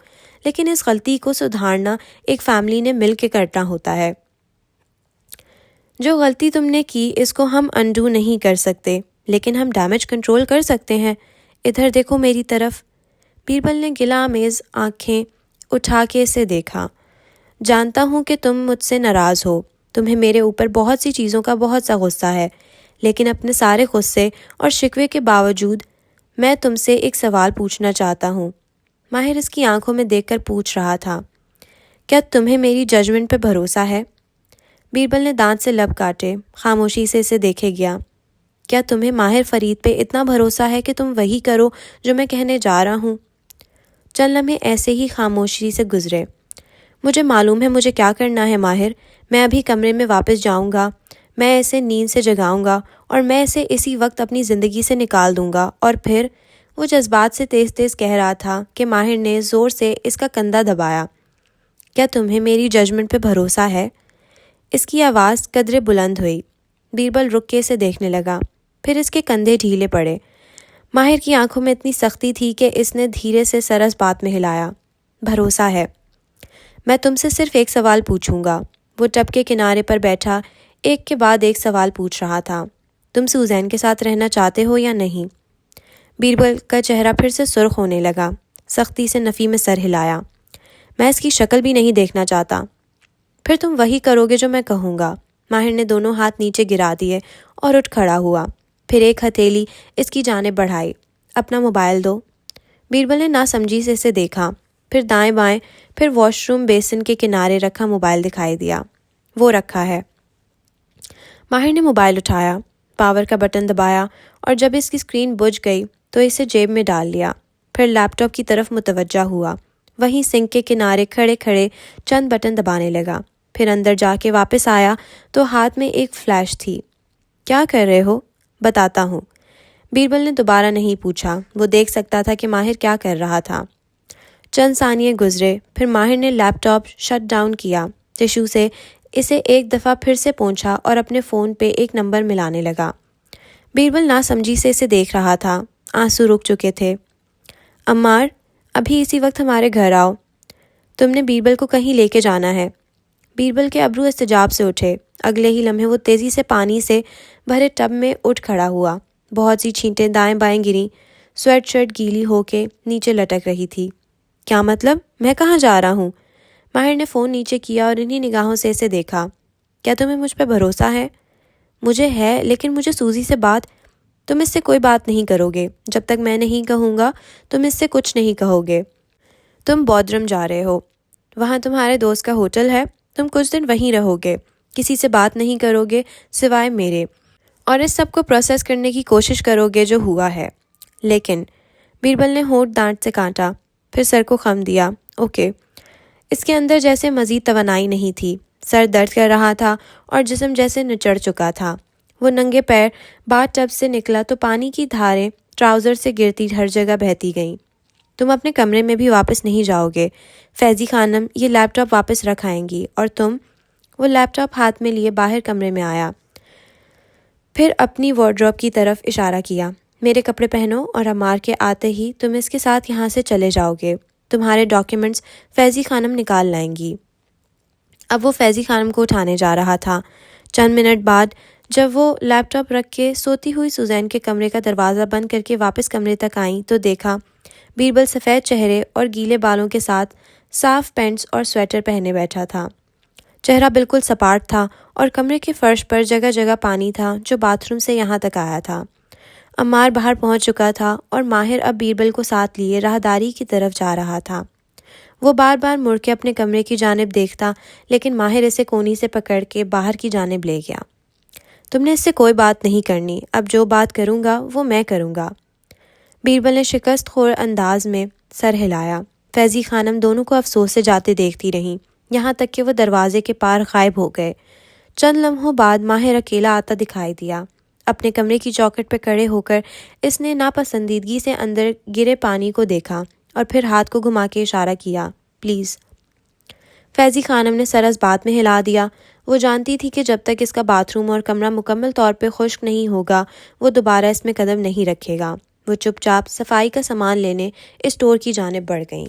لیکن اس غلطی کو سدھارنا ایک فیملی نے مل کے کرنا ہوتا ہے. جو غلطی تم نے کی اس کو ہم انڈو نہیں کر سکتے، لیکن ہم ڈیمیج کنٹرول کر سکتے ہیں. ادھر دیکھو میری طرف. بیربل نے گلہ آمیز آنکھیں اٹھا کے اسے دیکھا. جانتا ہوں کہ تم مجھ سے ناراض ہو. تمہیں میرے اوپر بہت سی چیزوں کا بہت سا غصہ ہے، لیکن اپنے سارے غصے اور شکوے کے باوجود میں تم سے ایک سوال پوچھنا چاہتا ہوں. ماہر اس کی آنکھوں میں دیکھ کر پوچھ رہا تھا، کیا تمہیں میری ججمنٹ پہ بھروسہ ہے؟ بیربل نے دانت سے لب کاٹے خاموشی سے اسے دیکھے گیا. کیا تمہیں ماہر فرید پہ اتنا بھروسہ ہے کہ تم وہی کرو جو میں کہنے جا رہا ہوں؟ چند لمحے ایسے ہی خاموشی سے گزرے. مجھے معلوم ہے مجھے کیا کرنا ہے ماہر. میں ابھی کمرے میں واپس جاؤں گا. میں اسے نیند سے جگاؤں گا اور میں اسے اسی وقت اپنی زندگی سے نکال دوں گا. اور پھر وہ جذبات سے تیز تیز کہہ رہا تھا کہ ماہر نے زور سے اس کا کندھا دبایا. کیا تمہیں میری ججمنٹ پہ بھروسہ ہے؟ اس کی آواز قدرے بلند ہوئی. بیربل رک کے اسے دیکھنے لگا. پھر اس کے کندھے ڈھیلے پڑے. ماہر کی آنکھوں میں اتنی سختی تھی کہ اس نے دھیرے سے سر اس بات میں ہلایا. بھروسہ ہے. میں تم سے صرف ایک سوال پوچھوں گا. وہ ٹب کے کنارے پر بیٹھا ایک کے بعد ایک سوال پوچھ رہا تھا. تم سوزین کے ساتھ رہنا چاہتے ہو یا نہیں؟ بیربل کا چہرہ پھر سے سرخ ہونے لگا. سختی سے نفی میں سر ہلایا. میں اس کی شکل بھی نہیں دیکھنا چاہتا. پھر تم وہی کرو گے جو میں کہوں گا. ماہر نے دونوں ہاتھ نیچے گرا دیے اور اٹھ کھڑا ہوا. پھر ایک ہتھیلی اس کی جانب بڑھائی. اپنا موبائل دو. بیربل نے ناسمجھی سے اسے دیکھا. پھر دائیں بائیں، پھر واش روم بیسن کے کنارے رکھا موبائل دکھائی دیا. وہ رکھا ہے. ماہر نے موبائل اٹھایا، پاور کا بٹن دبایا اور جب اس کی اسکرین بجھ گئی تو اسے جیب میں ڈال لیا. پھر لیپ ٹاپ کی طرف متوجہ ہوا. وہیں سنک کے کنارے کھڑے کھڑے چند بٹن دبانے لگا. پھر اندر جا کے واپس آیا تو ہاتھ میں ایک فلیش تھی. کیا کر رہے ہو؟ بتاتا ہوں. بیربل نے دوبارہ نہیں پوچھا. وہ دیکھ سکتا تھا کہ ماہر کیا کر رہا تھا. چند ثانیے گزرے. پھر ماہر نے لیپ ٹاپ شٹ ڈاؤن کیا. ٹشو سے اسے ایک دفعہ پھر سے پونچھا اور اپنے فون پہ ایک نمبر ملانے لگا. بیربل ناسمجھی سے اسے دیکھ رہا تھا. آنسو رک چکے تھے. عمار، ابھی اسی وقت ہمارے گھر آؤ. تم نے بیربل کو کہیں لے کے جانا ہے. بیربل کے ابرو استجاب سے اٹھے. اگلے ہی لمحے وہ تیزی سے پانی سے بھرے ٹب میں اٹھ کھڑا ہوا. بہت سی چھینٹیں دائیں بائیں گریں. سویٹ شرٹ گیلی ہو کے نیچے لٹک رہی تھی. کیا مطلب؟ میں کہاں جا رہا ہوں؟ ماہر نے فون نیچے کیا اور انہی نگاہوں سے اسے دیکھا. کیا تمہیں مجھ پہ بھروسہ ہے؟ مجھے ہے، لیکن مجھے سوزی سے تم اس سے کوئی بات نہیں کرو گے۔ جب تک میں نہیں کہوں گا تم اس سے کچھ نہیں کہو گے۔ تم بودرم جا رہے ہو، وہاں تمہارے دوست کا ہوٹل ہے، تم کچھ دن وہیں رہو گے، کسی سے بات نہیں کرو گے سوائے میرے، اور اس سب کو پروسیس کرنے کی کوشش کرو گے جو ہوا ہے۔ لیکن بیربل نے ہونٹ دانت سے کاٹا، پھر سر کو خم دیا۔ اوکے۔ اس کے اندر جیسے مزید توانائی نہیں تھی، سر درد کر رہا تھا اور جسم جیسے نچڑ چکا تھا۔ وہ ننگے پیر باتھ ٹب سے نکلا تو پانی کی دھاریں ٹراؤزر سے گرتی ہر جگہ بہتی گئیں۔ تم اپنے کمرے میں بھی واپس نہیں جاؤ گے، فیضی خانم یہ لیپ ٹاپ واپس رکھ آئیں گی اور تم۔ وہ لیپ ٹاپ ہاتھ میں لیے باہر کمرے میں آیا، پھر اپنی وارڈروب کی طرف اشارہ کیا۔ میرے کپڑے پہنو اور امار کے آتے ہی تم اس کے ساتھ یہاں سے چلے جاؤ گے۔ تمہارے ڈاکیومنٹس فیضی خانم نکال لائیں گی۔ اب وہ فیضی خانم کو اٹھانے جا رہا تھا۔ چند منٹ بعد جب وہ لیپ ٹاپ رکھ کے سوتی ہوئی سوزین کے کمرے کا دروازہ بند کر کے واپس کمرے تک آئیں تو دیکھا بیربل سفید چہرے اور گیلے بالوں کے ساتھ صاف پینٹس اور سویٹر پہنے بیٹھا تھا۔ چہرہ بالکل سپاٹ تھا اور کمرے کے فرش پر جگہ جگہ پانی تھا جو باتھ روم سے یہاں تک آیا تھا۔ عمار باہر پہنچ چکا تھا اور ماہر اب بیربل کو ساتھ لیے راہداری کی طرف جا رہا تھا۔ وہ بار بار مڑ کے اپنے کمرے کی جانب دیکھتا، لیکن ماہر اسے کونی سے پکڑ کے باہر کی جانب لے گیا۔ تم نے اس سے کوئی بات نہیں کرنی، اب جو بات کروں گا وہ میں کروں گا۔ بیربل نے شکست خور انداز میں سر ہلایا۔ فیضی خانم دونوں کو افسوس سے جاتے دیکھتی رہیں، یہاں تک کہ وہ دروازے کے پار غائب ہو گئے۔ چند لمحوں بعد ماہر اکیلا آتا دکھائی دیا۔ اپنے کمرے کی چوکھٹ پہ کھڑے ہو کر اس نے ناپسندیدگی سے اندر گرے پانی کو دیکھا اور پھر ہاتھ کو گھما کے اشارہ کیا، پلیز۔ فیضی خانم نے سر اس بات میں ہلا دیا۔ وہ جانتی تھی کہ جب تک اس کا باتھ روم اور کمرہ مکمل طور پہ خشک نہیں ہوگا وہ دوبارہ اس میں قدم نہیں رکھے گا۔ وہ چپ چاپ صفائی کا سامان لینے اس اسٹور کی جانب بڑھ گئیں۔